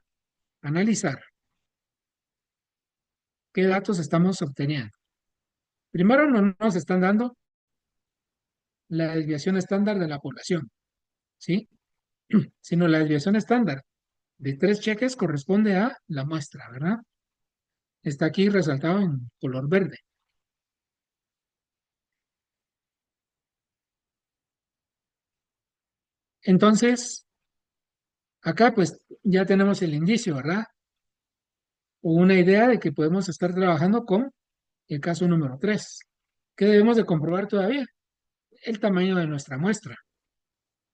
analizar qué datos estamos obteniendo. Primero, no nos están dando la desviación estándar de la población, ¿sí? Sino la desviación estándar de 3 cheques corresponde a la muestra, ¿verdad? Está aquí resaltado en color verde. Entonces, acá pues ya tenemos el indicio, ¿verdad? O una idea de que podemos estar trabajando con el caso número 3. ¿Qué debemos de comprobar todavía? El tamaño de nuestra muestra,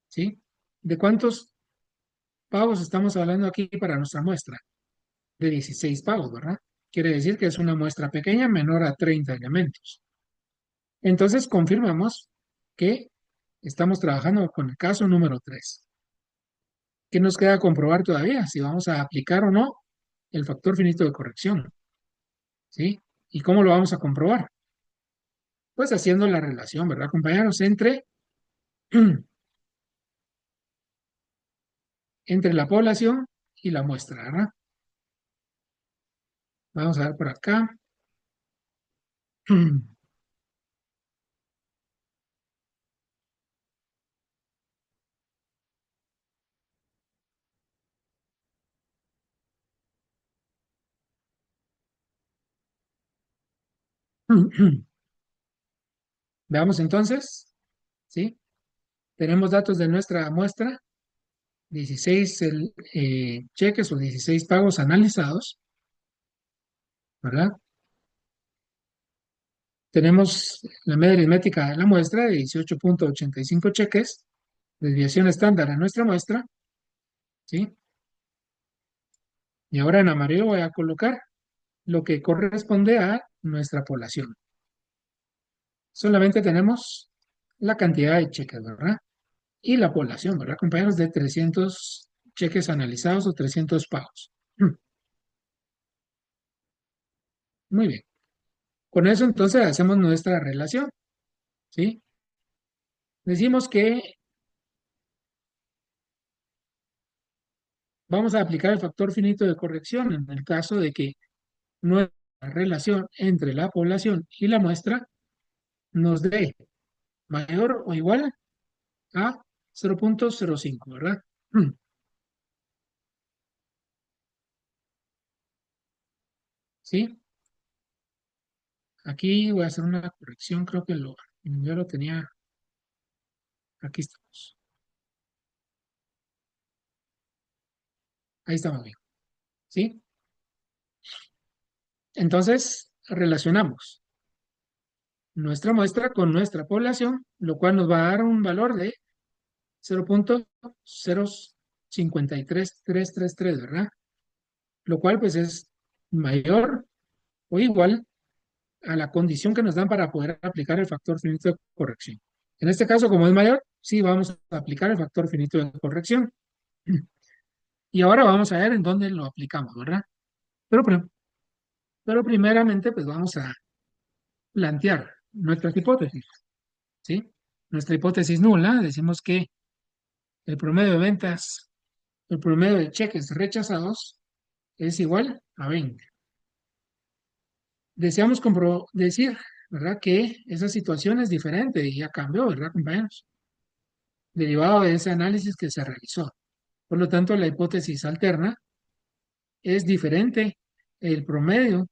¿sí? ¿De cuántos pagos estamos hablando aquí para nuestra muestra? De 16 pagos, ¿verdad? Quiere decir que es una muestra pequeña, menor a 30 elementos. Entonces confirmamos que estamos trabajando con el caso número 3. ¿Qué nos queda comprobar todavía? Si vamos a aplicar o no el factor finito de corrección, ¿sí? ¿Y cómo lo vamos a comprobar? Pues haciendo la relación, ¿verdad, compañeros? Entre la población y la muestra, ¿verdad? Vamos a ver por acá. Veamos entonces, ¿sí? Tenemos datos de nuestra muestra, 16 cheques o 16 pagos analizados, ¿verdad? Tenemos la media aritmética de la muestra de 18.85 cheques, desviación estándar a nuestra muestra, ¿sí? Y ahora en amarillo voy a colocar lo que corresponde a nuestra población. Solamente tenemos la cantidad de cheques, ¿verdad? Y la población, ¿verdad, compañeros? De 300 cheques analizados o 300 pagos. Muy bien. Con eso entonces hacemos nuestra relación, ¿sí? Decimos que vamos a aplicar el factor finito de corrección en el caso de que nuestra relación entre la población y la muestra nos dé mayor o igual a 0,05, ¿verdad? ¿Sí? Aquí voy a hacer una corrección, creo que yo lo tenía, aquí estamos. Ahí estamos bien, ¿sí? Entonces, relacionamos nuestra muestra con nuestra población, lo cual nos va a dar un valor de 0,053333, ¿verdad? Lo cual pues es mayor o igual a la condición que nos dan para poder aplicar el factor finito de corrección. En este caso, como es mayor, sí vamos a aplicar el factor finito de corrección. Y ahora vamos a ver en dónde lo aplicamos, ¿verdad? Pero, pero primeramente, pues vamos a plantear nuestras hipótesis, ¿sí? Nuestra hipótesis nula, decimos que el promedio de ventas, el promedio de cheques rechazados es igual a 20. Deseamos decir, ¿verdad? Que esa situación es diferente y ya cambió, ¿verdad, compañeros? Derivado de ese análisis que se realizó. Por lo tanto, la hipótesis alterna es diferente el promedio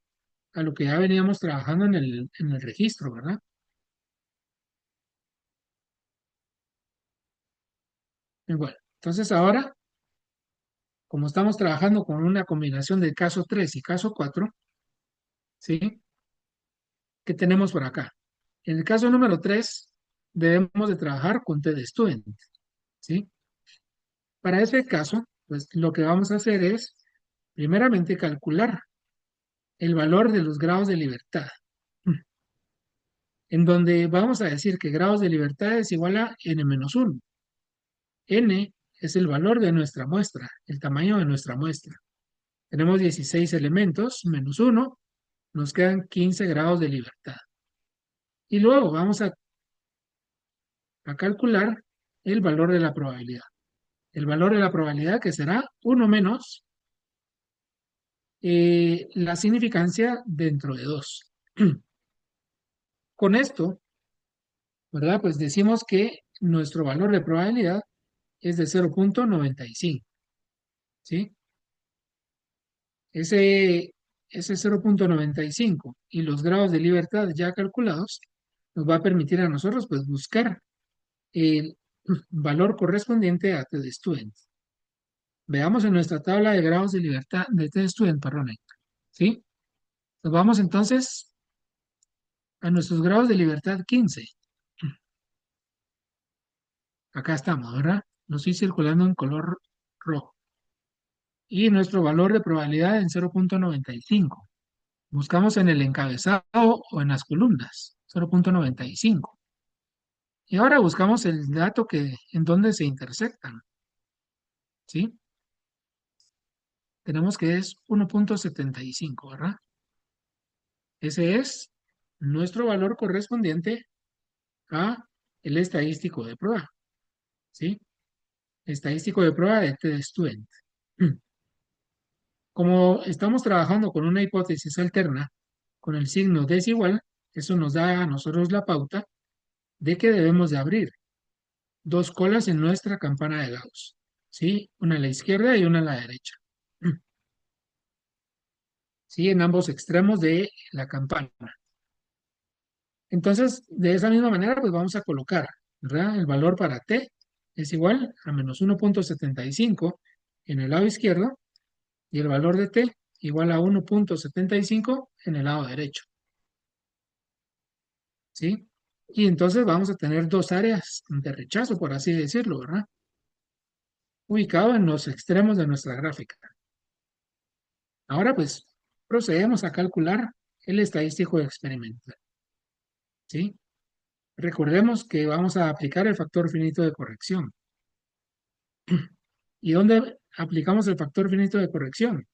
a lo que ya veníamos trabajando en el registro, ¿verdad? Igual. Entonces ahora, como estamos trabajando con una combinación de caso 3 y caso 4, ¿sí? ¿Qué tenemos por acá? En el caso número 3 debemos de trabajar con T de student, ¿sí? Para ese caso, pues lo que vamos a hacer es, primeramente, calcular el valor de los grados de libertad, en donde vamos a decir que grados de libertad es igual a n-1. N es el valor de nuestra muestra, el tamaño de nuestra muestra. Tenemos 16 elementos menos 1, nos quedan 15 grados de libertad. Y luego vamos a calcular el valor de la probabilidad. El valor de la probabilidad que será 1 menos la significancia dentro de 2. Con esto, ¿verdad? Pues decimos que nuestro valor de probabilidad es de 0,95, ¿sí? Ese 0,95 y los grados de libertad ya calculados nos va a permitir a nosotros pues buscar el valor correspondiente a TestStudent. Veamos en nuestra tabla de grados de libertad de TestStudent, perdón, ¿sí? Nos vamos entonces a nuestros grados de libertad 15. Acá estamos, ¿verdad? Lo estoy circulando en color rojo. Y nuestro valor de probabilidad en 0,95. Buscamos en el encabezado o en las columnas, 0,95. Y ahora buscamos el dato en donde se intersectan, ¿sí? Tenemos que es 1,75, ¿verdad? Ese es nuestro valor correspondiente a el estadístico de prueba, ¿sí? Estadístico de prueba de TestStudent. Como estamos trabajando con una hipótesis alterna, con el signo desigual, eso nos da a nosotros la pauta de que debemos de abrir dos colas en nuestra campana de Gauss, ¿sí? Una a la izquierda y una a la derecha, ¿sí? En ambos extremos de la campana. Entonces, de esa misma manera, pues vamos a colocar, ¿verdad? El valor para t es igual a menos 1,75 en el lado izquierdo y el valor de t igual a 1,75 en el lado derecho, ¿sí? Y entonces vamos a tener dos áreas de rechazo, por así decirlo, ¿verdad? Ubicado en los extremos de nuestra gráfica. Ahora pues procedemos a calcular el estadístico experimental, ¿sí? Recordemos que vamos a aplicar el factor finito de corrección. ¿Y dónde aplicamos el factor finito de corrección?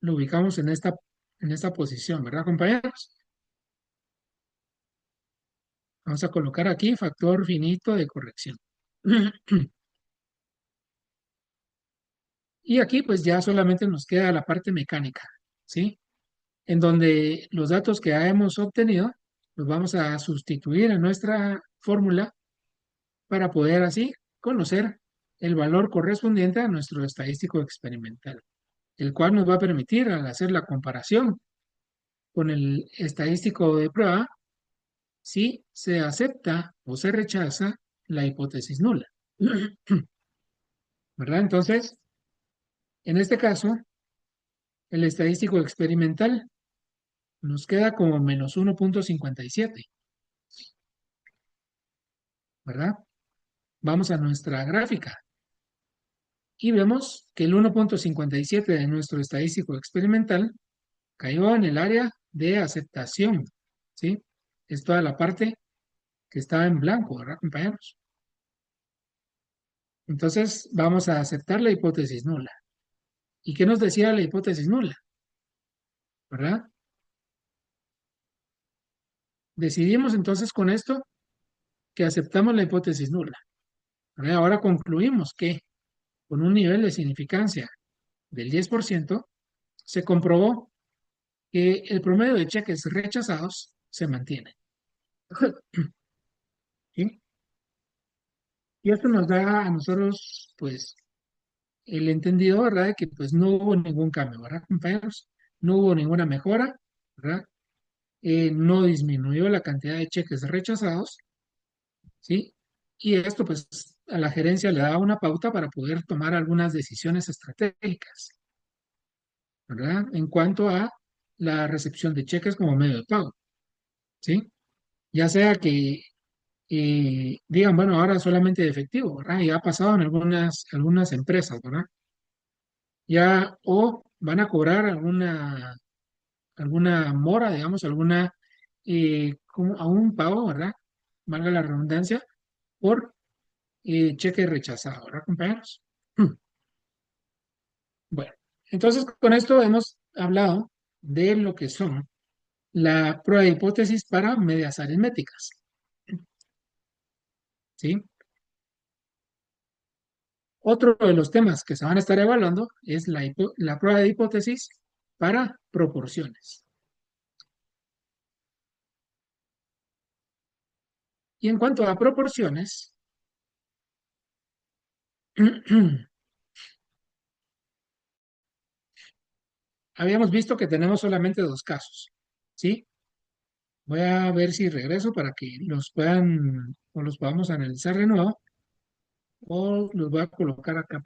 Lo ubicamos en en esta posición, ¿verdad, compañeros? Vamos a colocar aquí factor finito de corrección. Y aquí pues ya solamente nos queda la parte mecánica, ¿sí? En donde los datos que hemos obtenido los vamos a sustituir en nuestra fórmula para poder así conocer el valor correspondiente a nuestro estadístico experimental, el cual nos va a permitir al hacer la comparación con el estadístico de prueba si se acepta o se rechaza la hipótesis nula. ¿Verdad? Entonces, en este caso, el estadístico experimental nos queda como menos 1,57, ¿verdad? Vamos a nuestra gráfica y vemos que el 1,57 de nuestro estadístico experimental cayó en el área de aceptación, ¿sí? Es toda la parte que estaba en blanco, ¿verdad, compañeros? Entonces, vamos a aceptar la hipótesis nula. ¿Y qué nos decía la hipótesis nula? ¿Verdad? Decidimos entonces con esto que aceptamos la hipótesis nula. ¿Verdad? Ahora concluimos que con un nivel de significancia del 10%, se comprobó que el promedio de cheques rechazados se mantiene. ¿Sí? Y esto nos da a nosotros, pues, el entendido, ¿verdad? De que pues no hubo ningún cambio, ¿verdad, compañeros? No hubo ninguna mejora, ¿verdad? No disminuyó la cantidad de cheques rechazados, ¿sí? Y esto, pues, a la gerencia le da una pauta para poder tomar algunas decisiones estratégicas, ¿verdad? En cuanto a la recepción de cheques como medio de pago, ¿sí? Ya sea que digan, bueno, ahora solamente de efectivo, ¿verdad? Y ha pasado en algunas empresas, ¿verdad? Ya, o van a cobrar alguna mora, digamos, como a un pago, ¿verdad? Valga la redundancia, por cheque rechazado, ¿verdad, compañeros? Bueno, entonces con esto hemos hablado de lo que son la prueba de hipótesis para medias aritméticas, ¿sí? Otro de los temas que se van a estar evaluando es la prueba de hipótesis para proporciones. Y en cuanto a proporciones, habíamos visto que tenemos solamente dos casos, ¿sí? Voy a ver si regreso para que los puedan o los podamos analizar de nuevo o los voy a colocar acá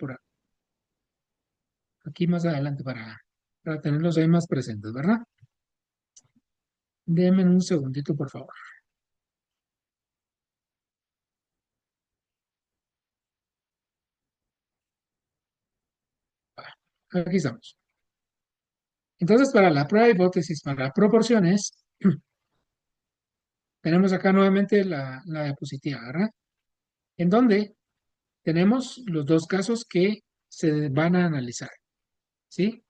aquí más adelante para tenerlos ahí más presentes, ¿verdad? Denme un segundito, por favor. Aquí estamos. Entonces, para la prueba de hipótesis para proporciones, tenemos acá nuevamente la diapositiva, ¿verdad? En donde tenemos los dos casos que se van a analizar, ¿sí?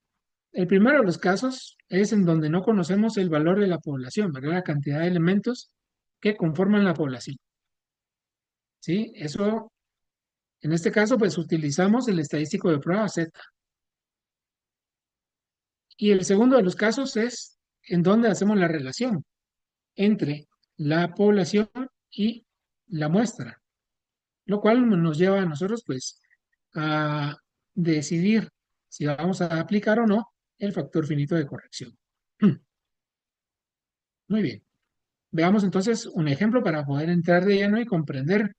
El primero de los casos es en donde no conocemos el valor de la población, ¿verdad? La cantidad de elementos que conforman la población, ¿sí? Eso, en este caso, pues utilizamos el estadístico de prueba Z. Y el segundo de los casos es en donde hacemos la relación entre la población y la muestra, lo cual nos lleva a nosotros, pues, a decidir si vamos a aplicar o no el factor finito de corrección. Muy bien. Veamos entonces un ejemplo para poder entrar de lleno y comprender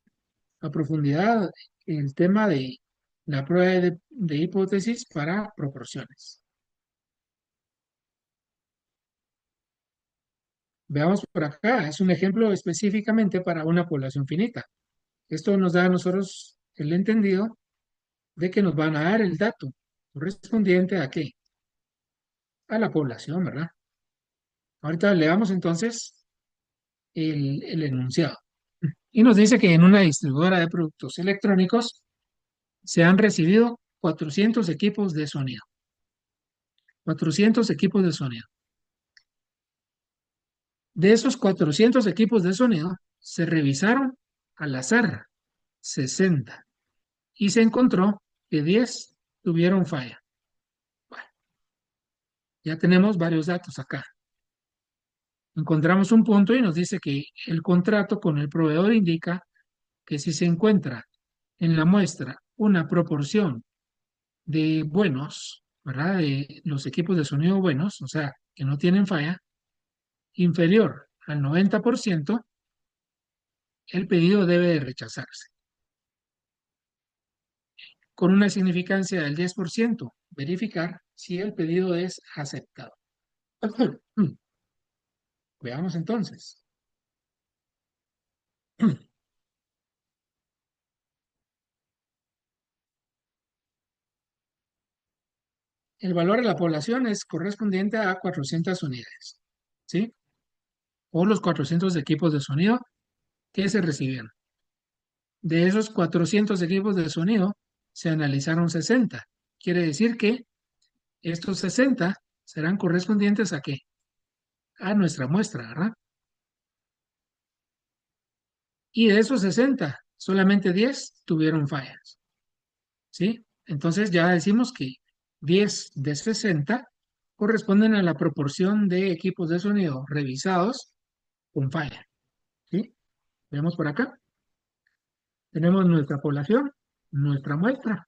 a profundidad el tema de la prueba de hipótesis para proporciones. Veamos por acá, es un ejemplo específicamente para una población finita. Esto nos da a nosotros el entendido de que nos van a dar el dato correspondiente a qué, a la población, ¿verdad? Ahorita leamos entonces el enunciado. Y nos dice que en una distribuidora de productos electrónicos se han recibido 400 equipos de sonido. 400 equipos de sonido. De esos 400 equipos de sonido, se revisaron al azar 60 y se encontró que 10 tuvieron falla. Bueno, ya tenemos varios datos acá. Encontramos un punto y nos dice que el contrato con el proveedor indica que si se encuentra en la muestra una proporción de buenos, ¿verdad? De los equipos de sonido buenos, o sea, que no tienen falla, inferior al 90%, el pedido debe de rechazarse. Con una significancia del 10%, verificar si el pedido es aceptado. Veamos entonces. El valor de la población es correspondiente a 400 unidades, ¿sí? O los 400 equipos de sonido que se recibieron. De esos 400 equipos de sonido, se analizaron 60. Quiere decir que estos 60 serán correspondientes ¿a qué? A nuestra muestra, ¿verdad? Y de esos 60, solamente 10 tuvieron fallas, ¿sí? Entonces ya decimos que 10 de 60 corresponden a la proporción de equipos de sonido revisados con falla, ¿sí? Vemos por acá. Tenemos nuestra población, nuestra muestra.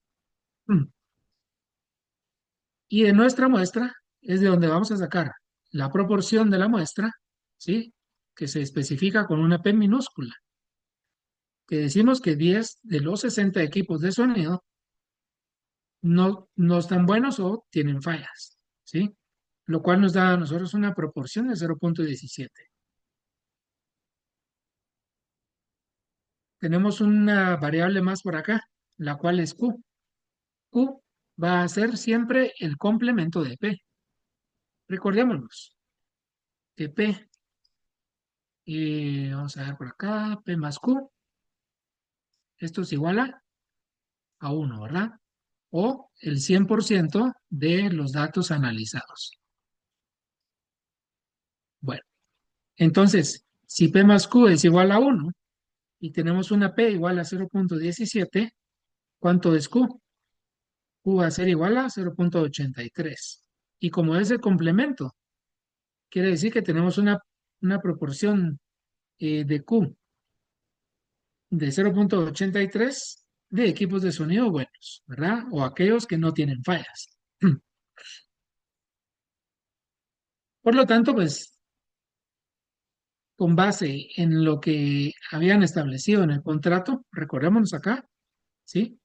Y de nuestra muestra es de donde vamos a sacar la proporción de la muestra, ¿sí? Que se especifica con una P minúscula, que decimos que 10 de los 60 equipos de sonido no están buenos o tienen fallas, ¿sí? Lo cual nos da a nosotros una proporción de 0,17. Tenemos una variable más por acá, la cual es Q. Q va a ser siempre el complemento de P. Recordémonos que P, y vamos a ver por acá, P más Q, esto es igual a 1, ¿verdad? O el 100% de los datos analizados. Bueno, entonces, si P más Q es igual a 1 y tenemos una P igual a 0,17, ¿cuánto es Q? Q va a ser igual a 0,83. Y como es el complemento, quiere decir que tenemos una proporción de Q de 0,83 de equipos de sonido buenos, ¿verdad? O aquellos que no tienen fallas. Por lo tanto, pues, con base en lo que habían establecido en el contrato, recordémonos acá, ¿sí?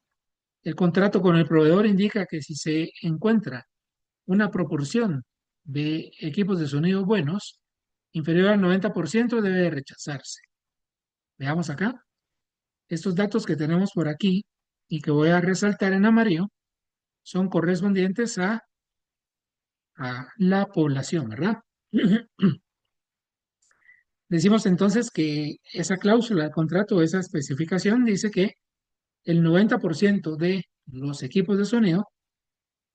El contrato con el proveedor indica que si se encuentra una proporción de equipos de sonido buenos inferior al 90%, debe de rechazarse. Veamos acá. Estos datos que tenemos por aquí y que voy a resaltar en amarillo son correspondientes a la población, ¿verdad? Decimos entonces que esa cláusula de contrato, esa especificación dice que el 90% de los equipos de sonido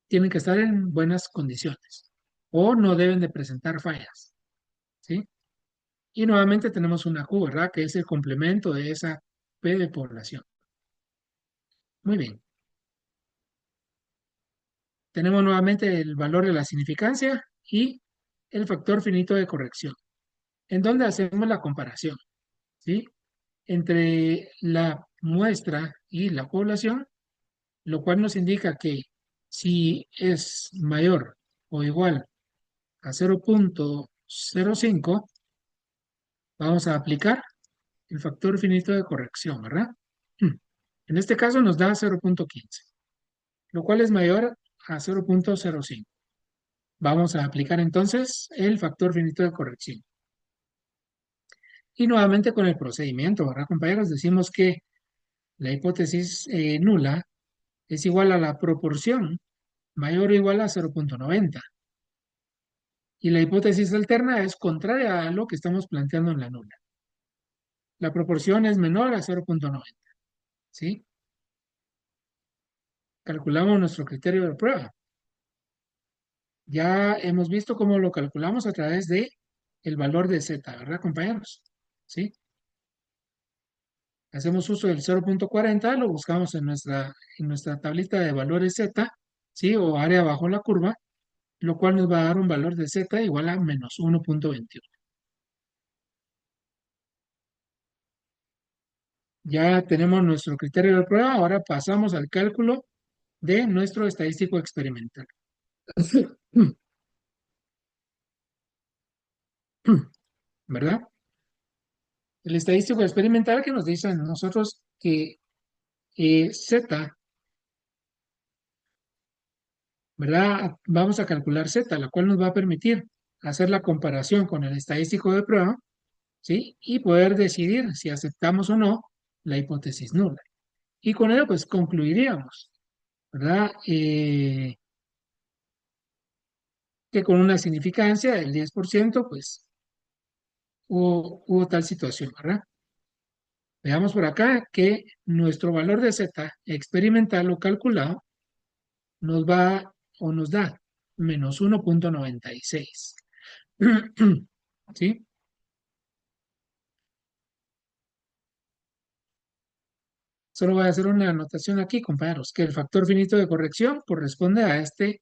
tienen que estar en buenas condiciones o no deben de presentar fallas, ¿sí? Y nuevamente tenemos una Q, ¿verdad? Que es el complemento de esa P de población. Muy bien. Tenemos nuevamente el valor de la significancia y el factor finito de corrección, en donde hacemos la comparación, ¿sí? Entre la muestra y la población, lo cual nos indica que si es mayor o igual a 0,05, vamos a aplicar el factor finito de corrección, ¿verdad? En este caso nos da 0,15, lo cual es mayor a 0,05. Vamos a aplicar entonces el factor finito de corrección. Y nuevamente con el procedimiento, ¿verdad, compañeros? Decimos que la hipótesis nula es igual a la proporción mayor o igual a 0,90. Y la hipótesis alterna es contraria a lo que estamos planteando en la nula. La proporción es menor a 0,90, ¿sí? Calculamos nuestro criterio de prueba. Ya hemos visto cómo lo calculamos a través de el valor de Z, ¿verdad, compañeros? ¿Sí? Hacemos uso del 0.40, lo buscamos en nuestra tablita de valores Z, ¿sí? O área bajo la curva, lo cual nos va a dar un valor de Z igual a menos 1.21. Ya tenemos nuestro criterio de prueba, ahora pasamos al cálculo de nuestro estadístico experimental. ¿Verdad? El estadístico experimental que nos dice a nosotros que Z, ¿verdad? Vamos a calcular Z, la cual nos va a permitir hacer la comparación con el estadístico de prueba, ¿sí? Y poder decidir si aceptamos o no la hipótesis nula. Y con ello, pues concluiríamos, ¿verdad? Que con una significancia del 10%, pues hubo tal situación, ¿verdad? Veamos por acá que nuestro valor de Z experimental o calculado nos va o nos da menos 1.96. ¿Sí? Solo voy a hacer una anotación aquí, compañeros, que el factor finito de corrección corresponde a este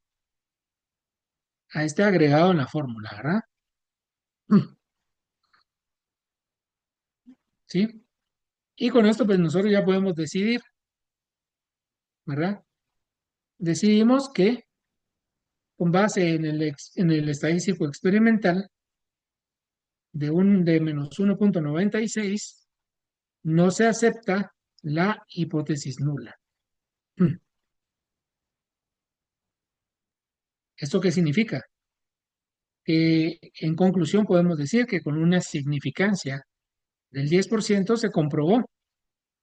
agregado en la fórmula, ¿verdad? ¿Sí? Y con esto, pues nosotros ya podemos decidir, ¿verdad? Decidimos que con base en el estadístico experimental de menos 1.96, no se acepta la hipótesis nula. ¿Esto qué significa? Que en conclusión podemos decir que con una significancia del 10% se comprobó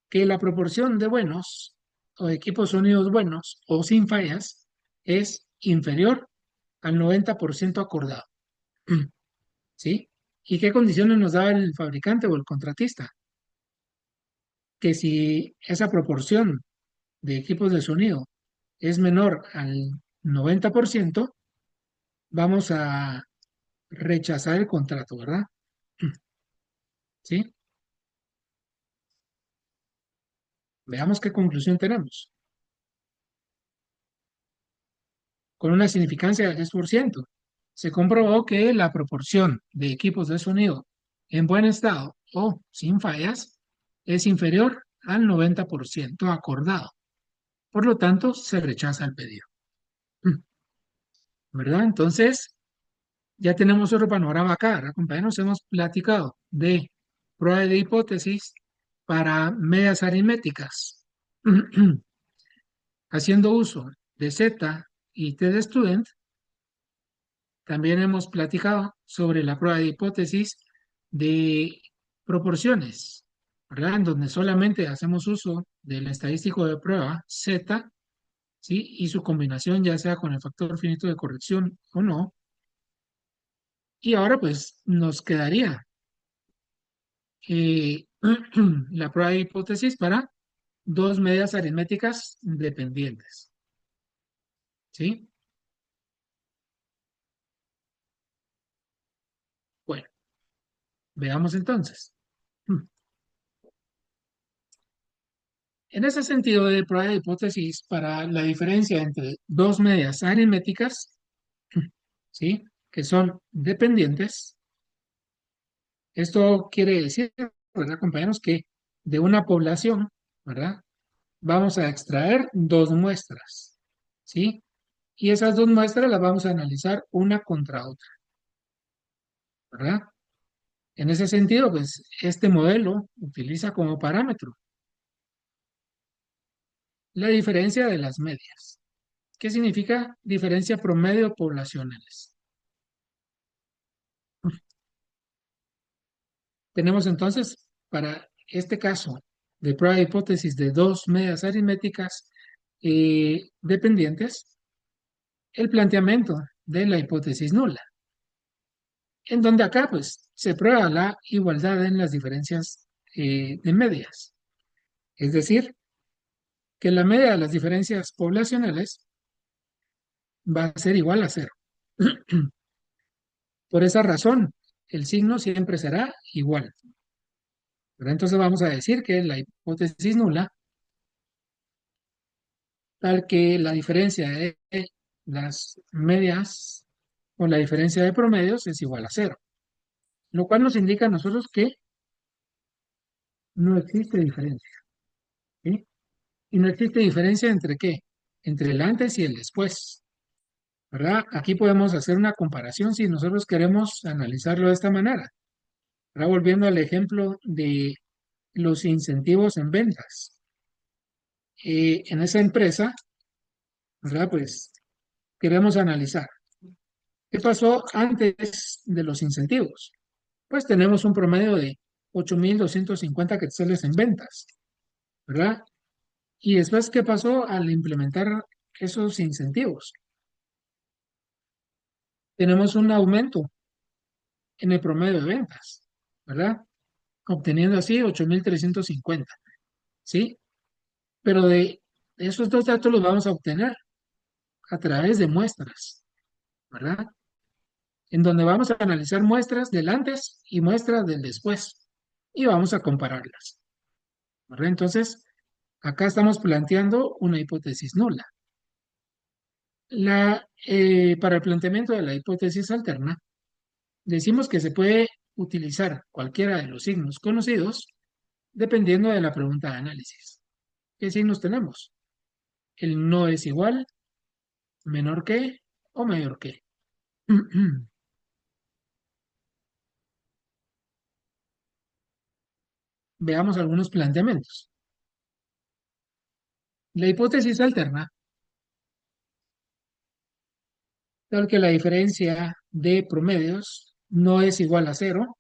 que la proporción de buenos o equipos sonidos buenos o sin fallas es inferior al 90% acordado. ¿Sí? ¿Y qué condiciones nos da el fabricante o el contratista? Que si esa proporción de equipos de sonido es menor al 90%, vamos a rechazar el contrato, ¿verdad? ¿Sí? Veamos qué conclusión tenemos. Con una significancia del 10%, se comprobó que la proporción de equipos de sonido en buen estado o sin fallas es inferior al 90% acordado. Por lo tanto, se rechaza el pedido. ¿Verdad? Entonces, ya tenemos otro panorama acá, ¿verdad, compañeros? Hemos platicado de prueba de hipótesis para medias aritméticas, haciendo uso de Z y T de student. También hemos platicado sobre la prueba de hipótesis de proporciones, ¿verdad? En donde solamente hacemos uso del estadístico de prueba Z, ¿sí? Y su combinación ya sea con el factor finito de corrección o no. Y ahora pues nos quedaría eh, la prueba de hipótesis para dos medias aritméticas dependientes, ¿sí? Bueno, veamos entonces. En ese sentido de prueba de hipótesis para la diferencia entre dos medias aritméticas, ¿sí? Que son dependientes, esto quiere decir, ¿verdad, compañeros? Que de una población, ¿verdad? Vamos a extraer dos muestras, ¿sí? Y esas dos muestras las vamos a analizar una contra otra, ¿verdad? En ese sentido, pues este modelo utiliza como parámetro la diferencia de las medias. ¿Qué significa diferencia promedio poblacionales? Tenemos entonces, para este caso de prueba de hipótesis de dos medias aritméticas dependientes, el planteamiento de la hipótesis nula, en donde acá pues se prueba la igualdad en las diferencias de medias. Es decir, que la media de las diferencias poblacionales va a ser igual a cero. Por esa razón, el signo siempre será igual. ¿Verdad? Entonces vamos a decir que la hipótesis nula, tal que la diferencia de las medias o la diferencia de promedios es igual a cero, lo cual nos indica a nosotros que no existe diferencia. ¿Sí? Y no existe diferencia entre qué, entre el antes y el después. ¿Verdad? Aquí podemos hacer una comparación si nosotros queremos analizarlo de esta manera. Ahora volviendo al ejemplo de los incentivos en ventas. En esa empresa, ¿verdad? Pues queremos analizar qué pasó antes de los incentivos. Pues tenemos un promedio de 8.250 quetzales en ventas, ¿verdad? Y después, ¿qué pasó al implementar esos incentivos? Tenemos un aumento en el promedio de ventas, ¿verdad? Obteniendo así 8.350, ¿sí? Pero de esos dos datos los vamos a obtener a través de muestras, ¿verdad? En donde vamos a analizar muestras del antes y muestras del después y vamos a compararlas, ¿verdad? Entonces, acá estamos planteando una hipótesis nula. Para el planteamiento de la hipótesis alterna, decimos que se puede utilizar cualquiera de los signos conocidos dependiendo de la pregunta de análisis. ¿Qué signos tenemos? El no es igual, menor que o mayor que. Veamos algunos planteamientos. La hipótesis alterna, tal que la diferencia de promedios no es igual a cero,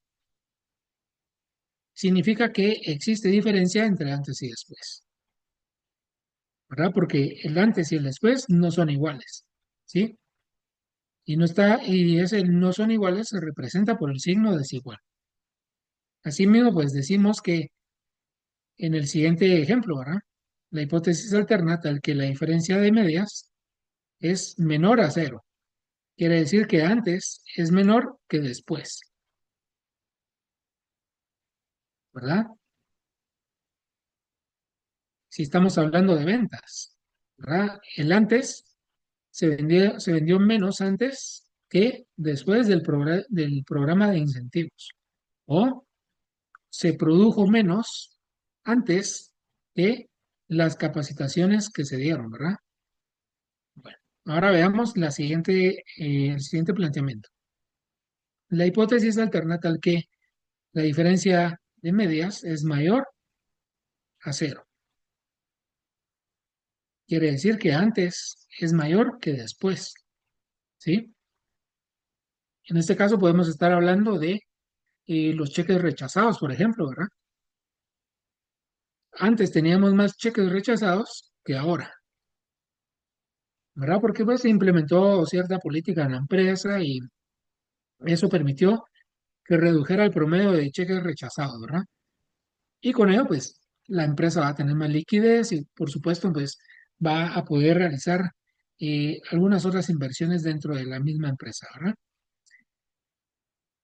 significa que existe diferencia entre antes y después, ¿verdad? Porque el antes y el después no son iguales, ¿sí? Y no está, y ese no son iguales se representa por el signo desigual. Asimismo, pues decimos que en el siguiente ejemplo, ¿verdad? La hipótesis alterna, tal que la diferencia de medias es menor a cero. Quiere decir que antes es menor que después, ¿verdad? Si estamos hablando de ventas, ¿verdad? El antes se vendió menos antes que después del programa de incentivos. O se produjo menos antes que las capacitaciones que se dieron, ¿verdad? Bueno, ahora veamos el siguiente planteamiento. La hipótesis alterna tal que la diferencia de medias es mayor a cero. Quiere decir que antes es mayor que después, ¿sí? En este caso podemos estar hablando de los cheques rechazados, por ejemplo, ¿verdad? Antes teníamos más cheques rechazados que ahora, ¿verdad? Porque pues se implementó cierta política en la empresa y eso permitió que redujera el promedio de cheques rechazados, ¿verdad? Y con ello, pues, la empresa va a tener más liquidez y, por supuesto, pues, va a poder realizar algunas otras inversiones dentro de la misma empresa, ¿verdad?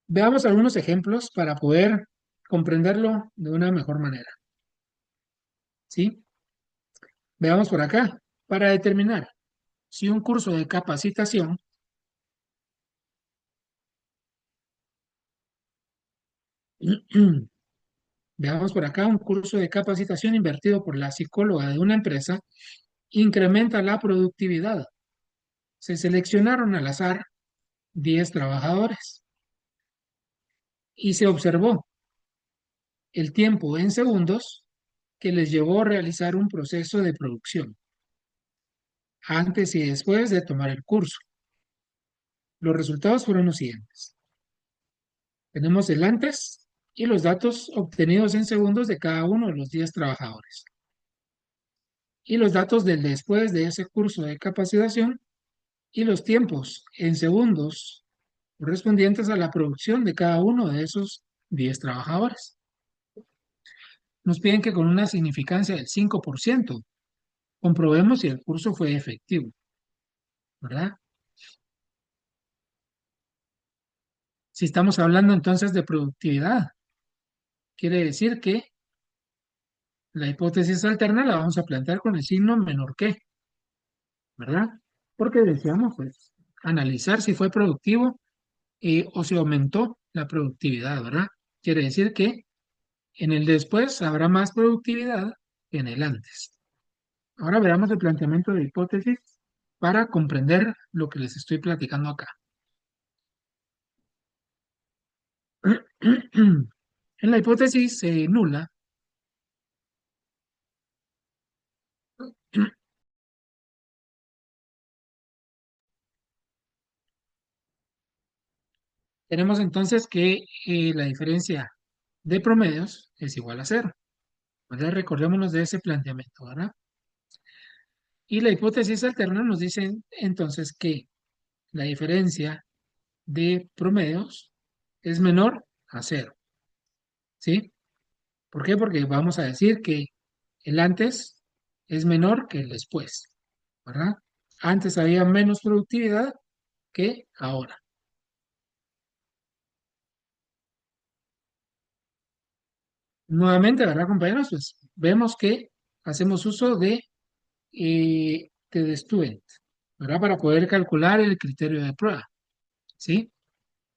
Veamos algunos ejemplos para poder comprenderlo de una mejor manera, ¿sí? Veamos por acá. Para determinar si un curso de capacitación veamos por acá, un curso de capacitación invertido por la psicóloga de una empresa incrementa la productividad. Se seleccionaron al azar 10 trabajadores y se observó el tiempo en segundos que les llevó a realizar un proceso de producción, antes y después de tomar el curso. Los resultados fueron los siguientes. Tenemos el antes y los datos obtenidos en segundos de cada uno de los 10 trabajadores. Y los datos del después de ese curso de capacitación y los tiempos en segundos correspondientes a la producción de cada uno de esos 10 trabajadores. Nos piden que con una significancia del 5% comprobemos si el curso fue efectivo, ¿verdad? Si estamos hablando entonces de productividad, quiere decir que la hipótesis alterna la vamos a plantear con el signo menor que, ¿verdad? Porque deseamos, pues, analizar si fue productivo o si aumentó la productividad, ¿verdad? Quiere decir que en el después habrá más productividad que en el antes. Ahora veamos el planteamiento de hipótesis para comprender lo que les estoy platicando acá. En la hipótesis nula, tenemos entonces que la diferencia de promedios es igual a cero. ¿Verdad? Recordémonos de ese planteamiento, ¿verdad? Y la hipótesis alterna nos dice entonces que la diferencia de promedios es menor a cero, ¿sí? ¿Por qué? Porque vamos a decir que el antes es menor que el después, ¿verdad? Antes había menos productividad que ahora. Nuevamente, ¿verdad, compañeros? Pues vemos que hacemos uso de student, ¿verdad? Para poder calcular el criterio de prueba, ¿sí?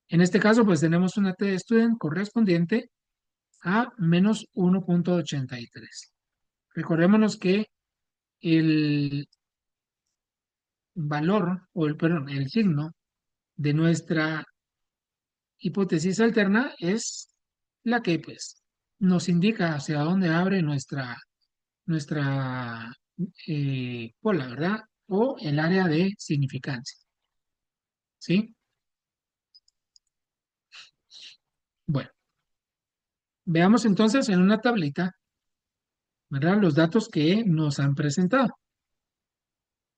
En este caso, pues tenemos una T de student correspondiente a menos 1,83. Recordémonos que el valor, perdón, el signo de nuestra hipótesis alterna es la que, pues, nos indica hacia dónde abre nuestra cola, ¿verdad? O el área de significancia, ¿sí? Bueno, veamos entonces en una tablita, ¿verdad? Los datos que nos han presentado.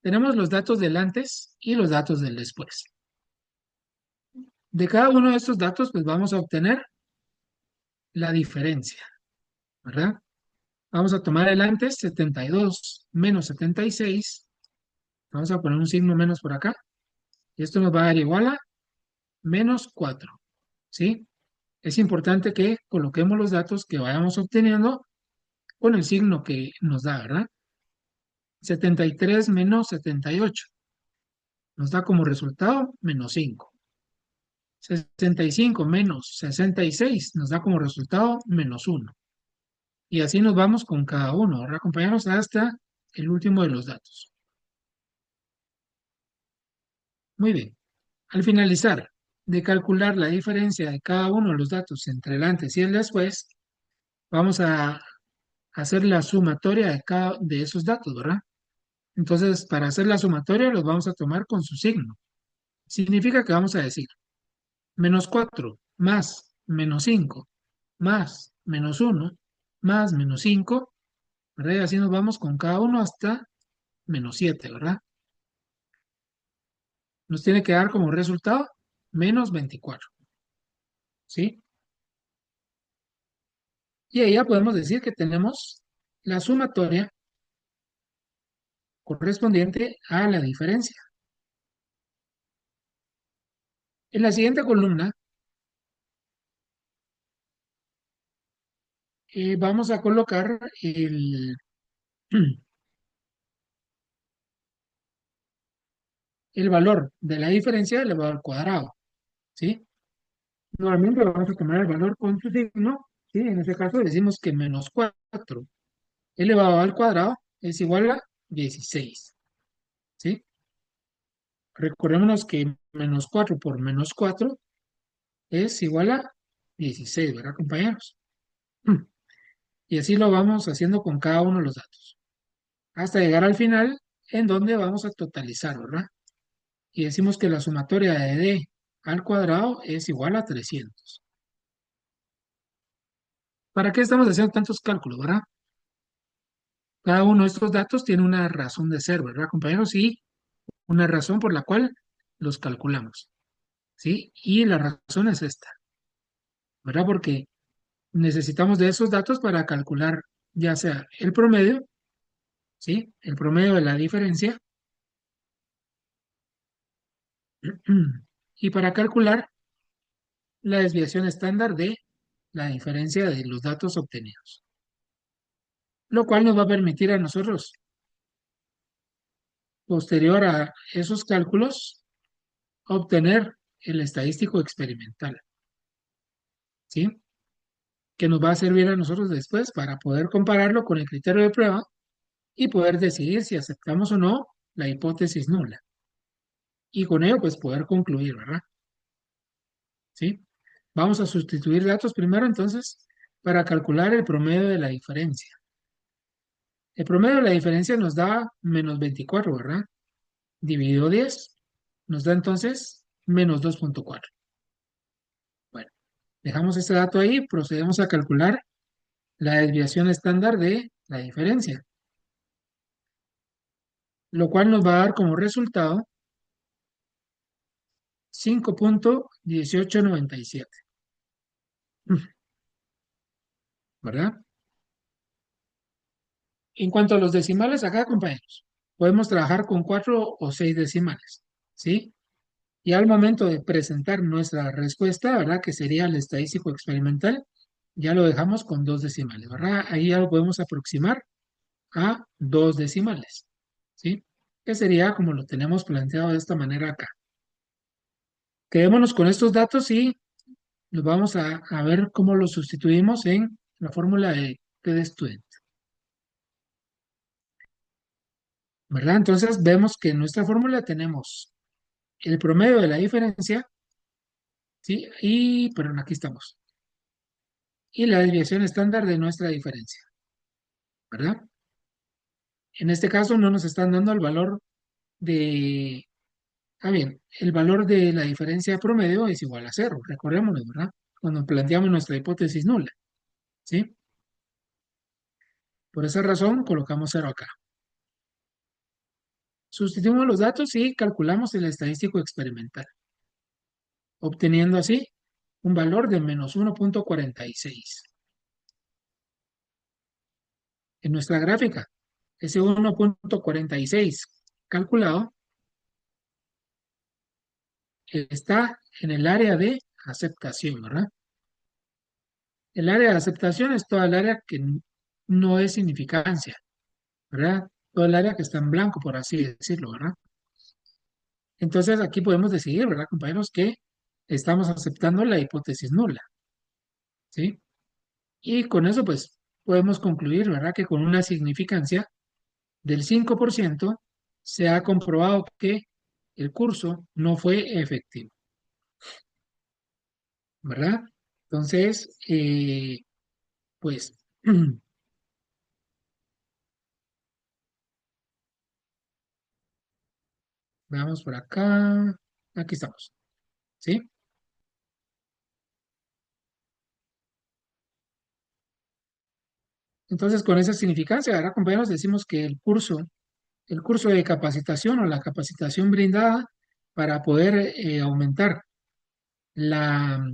Tenemos los datos del antes y los datos del después. De cada uno de estos datos, pues vamos a obtener la diferencia, ¿verdad? Vamos a tomar el antes, 72 menos 76. Vamos a poner un signo menos por acá. Y esto nos va a dar igual a menos 4, ¿sí? Es importante que coloquemos los datos que vayamos obteniendo con el signo que nos da, ¿verdad? 73 menos 78 nos da como resultado menos 5. 65 menos 66 nos da como resultado menos 1. Y así nos vamos con cada uno, ¿verdad, compañeros? Hasta el último de los datos. Muy bien. Al finalizar de calcular la diferencia de cada uno de los datos entre el antes y el después, vamos a hacer la sumatoria de cada de esos datos, ¿verdad? Entonces, para hacer la sumatoria los vamos a tomar con su signo. Significa que vamos a decir menos 4 más menos 5 más menos 1 más menos 5, ¿verdad? Y así nos vamos con cada uno hasta menos 7, ¿verdad? Nos tiene que dar como resultado menos 24, ¿sí? Y ahí ya podemos decir que tenemos la sumatoria correspondiente a la diferencia. En la siguiente columna vamos a colocar el valor de la diferencia elevado al cuadrado, ¿sí? Nuevamente vamos a tomar el valor con su signo, ¿sí? En este caso decimos que menos 4 elevado al cuadrado es igual a 16, ¿sí? Recordémonos que menos 4 por menos 4 es igual a 16, ¿verdad, compañeros? Y así lo vamos haciendo con cada uno de los datos, hasta llegar al final en donde vamos a totalizar, ¿verdad? Y decimos que la sumatoria de d al cuadrado es igual a 300. ¿Para qué estamos haciendo tantos cálculos, verdad? Cada uno de estos datos tiene una razón de ser, ¿verdad, compañeros? Y una razón por la cual los calculamos, ¿sí? Y la razón es esta, ¿verdad? Porque necesitamos de esos datos para calcular ya sea el promedio, ¿sí? El promedio de la diferencia y para calcular la desviación estándar de la diferencia de los datos obtenidos, lo cual nos va a permitir a nosotros, posterior a esos cálculos, obtener el estadístico experimental, ¿sí? Que nos va a servir a nosotros después para poder compararlo con el criterio de prueba y poder decidir si aceptamos o no la hipótesis nula. Y con ello, pues poder concluir, ¿verdad? ¿Sí? Vamos a sustituir datos primero, entonces, para calcular el promedio de la diferencia. El promedio de la diferencia nos da -24, ¿verdad? Dividido 10, nos da entonces -2.4. Bueno, dejamos este dato ahí, procedemos a calcular la desviación estándar de la diferencia, lo cual nos va a dar como resultado 5.1897, ¿verdad? En cuanto a los decimales, acá, compañeros, podemos trabajar con 4 o 6 decimales, ¿sí? Y al momento de presentar nuestra respuesta, ¿verdad? Que sería el estadístico experimental, ya lo dejamos con 2 decimales, ¿verdad? Ahí ya lo podemos aproximar a 2 decimales, ¿sí? Que sería como lo tenemos planteado de esta manera acá. Quedémonos con estos datos y nos vamos a ver cómo los sustituimos en la fórmula de TD-Student, ¿verdad? Entonces vemos que en nuestra fórmula tenemos el promedio de la diferencia, ¿sí? Perdón, aquí estamos. Y la desviación estándar de nuestra diferencia, ¿verdad? En este caso no nos están dando el valor de... Ah, bien, el valor de la diferencia promedio es igual a cero, recordémonos, ¿verdad? Cuando planteamos nuestra hipótesis nula, ¿sí? Por esa razón colocamos cero acá. Sustituimos los datos y calculamos el estadístico experimental, obteniendo así un valor de -1.46. En nuestra gráfica, ese 1.46 calculado está en el área de aceptación, ¿verdad? El área de aceptación es toda el área que no es significancia, ¿verdad? Todo el área que está en blanco, por así decirlo, ¿verdad? Entonces aquí podemos decidir, ¿verdad, compañeros, que estamos aceptando la hipótesis nula, ¿sí? Y con eso, pues, podemos concluir, ¿verdad? Que con una significancia del 5% se ha comprobado que el curso no fue efectivo, ¿verdad? Entonces, pues, veamos por acá. Aquí estamos, ¿sí? Entonces, con esa significancia, ¿verdad, compañeros? Decimos que el curso de capacitación o la capacitación brindada para poder aumentar la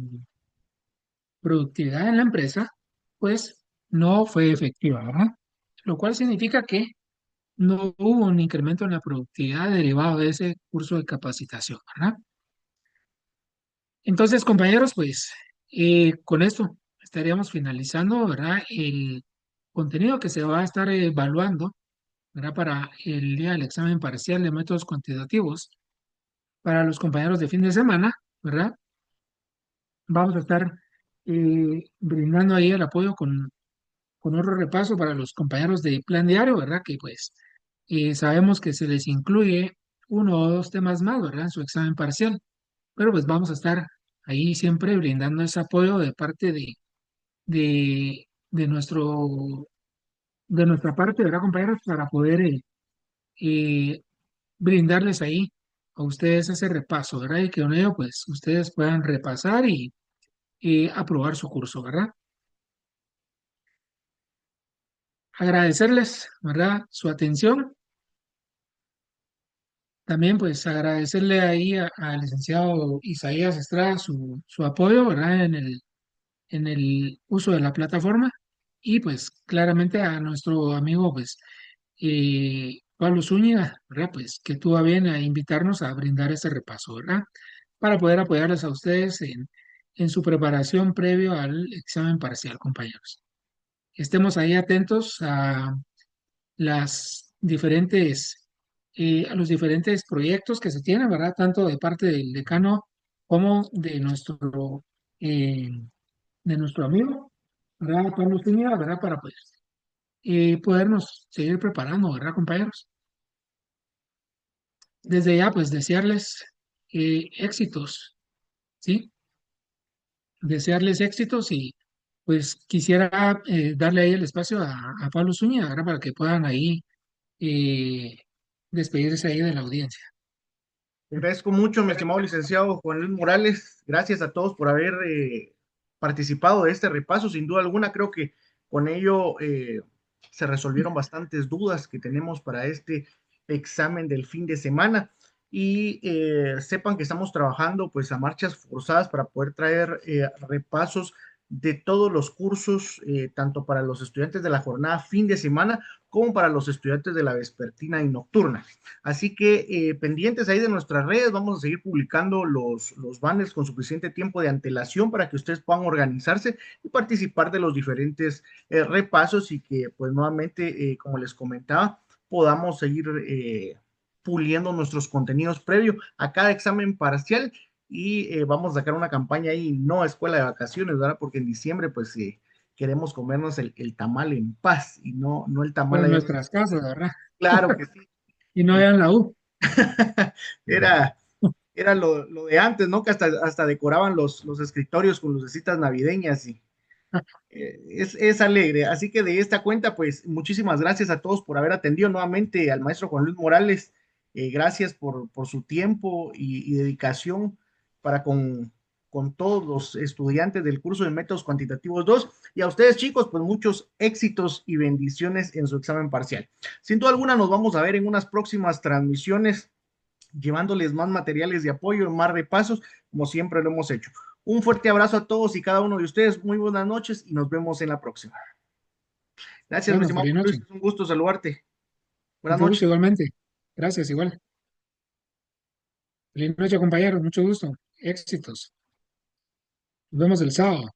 productividad en la empresa, pues no fue efectiva, ¿verdad? Lo cual significa que no hubo un incremento en la productividad derivado de ese curso de capacitación, ¿verdad? Entonces, compañeros, pues con esto estaríamos finalizando, ¿verdad? El contenido que se va a estar evaluando, ¿verdad? Para el día del examen parcial de métodos cuantitativos para los compañeros de fin de semana, ¿verdad? Vamos a estar brindando ahí el apoyo con otro repaso para los compañeros de plan diario, ¿verdad? Que pues sabemos que se les incluye 1 o 2 temas más, ¿verdad? En su examen parcial, pero pues vamos a estar ahí siempre brindando ese apoyo de parte de nuestro, de nuestra parte, ¿verdad, compañeros? Para poder eh, brindarles ahí a ustedes ese repaso, ¿verdad? Y que con ello pues ustedes puedan repasar y aprobar su curso, ¿verdad? Agradecerles, ¿verdad? Su atención. También pues agradecerle ahí al licenciado Isaías Estrada su apoyo, ¿verdad? En el uso de la plataforma y pues claramente a nuestro amigo pues Pablo Zúñiga, ¿verdad? Pues que tuvo a bien a invitarnos a brindar este repaso, ¿verdad? Para poder apoyarles a ustedes en su preparación previo al examen parcial, compañeros. Estemos ahí atentos las diferentes, a los diferentes proyectos que se tienen, ¿verdad? Tanto de parte del decano como eh, de nuestro amigo, ¿verdad? Pablo Zúñiga, ¿verdad? Para pues, podernos seguir preparando, ¿verdad, compañeros? Desde ya, pues, desearles éxitos, ¿sí? Desearles éxitos y pues quisiera darle ahí el espacio a Pablo Zúñiga, ¿verdad? Para que puedan ahí eh, despedirse ahí de la audiencia. Te agradezco mucho, mi estimado licenciado Juan Luis Morales. Gracias a todos por haber participado de este repaso. Sin duda alguna, creo que con ello se resolvieron bastantes dudas que tenemos para este examen del fin de semana. Y sepan que estamos trabajando pues a marchas forzadas para poder traer repasos de todos los cursos, tanto para los estudiantes de la jornada fin de semana como para los estudiantes de la vespertina y nocturna. Así que pendientes ahí de nuestras redes, vamos a seguir publicando los banners con suficiente tiempo de antelación para que ustedes puedan organizarse y participar de los diferentes repasos y que pues nuevamente, como les comentaba, podamos seguir puliendo nuestros contenidos previo a cada examen parcial y vamos a sacar una campaña ahí, no escuela de vacaciones, ¿verdad? Porque en diciembre pues queremos comernos el tamal en paz y no el tamal Por allá. nuestras casas, ¿verdad? Claro que sí. Y no vean la U. Era, era lo de antes, ¿no? Que hasta decoraban los escritorios con lucecitas navideñas y es alegre. Así que de esta cuenta, pues muchísimas gracias a todos por haber atendido nuevamente al maestro Juan Luis Morales. Gracias por su tiempo y dedicación para con todos los estudiantes del curso de Métodos Cuantitativos 2 y a ustedes chicos, pues muchos éxitos y bendiciones en su examen parcial. Sin duda alguna nos vamos a ver en unas próximas transmisiones llevándoles más materiales de apoyo, más repasos, como siempre lo hemos hecho. Un fuerte abrazo a todos y cada uno de ustedes. Muy buenas noches y nos vemos en la próxima. Gracias, mi Bueno, estimado feliz Luis. noche. Es un gusto saludarte. Buenas Mucho gusto noches. igualmente. Gracias, igual. Feliz noche, compañeros. Mucho gusto. Éxitos. Nos vemos el sábado.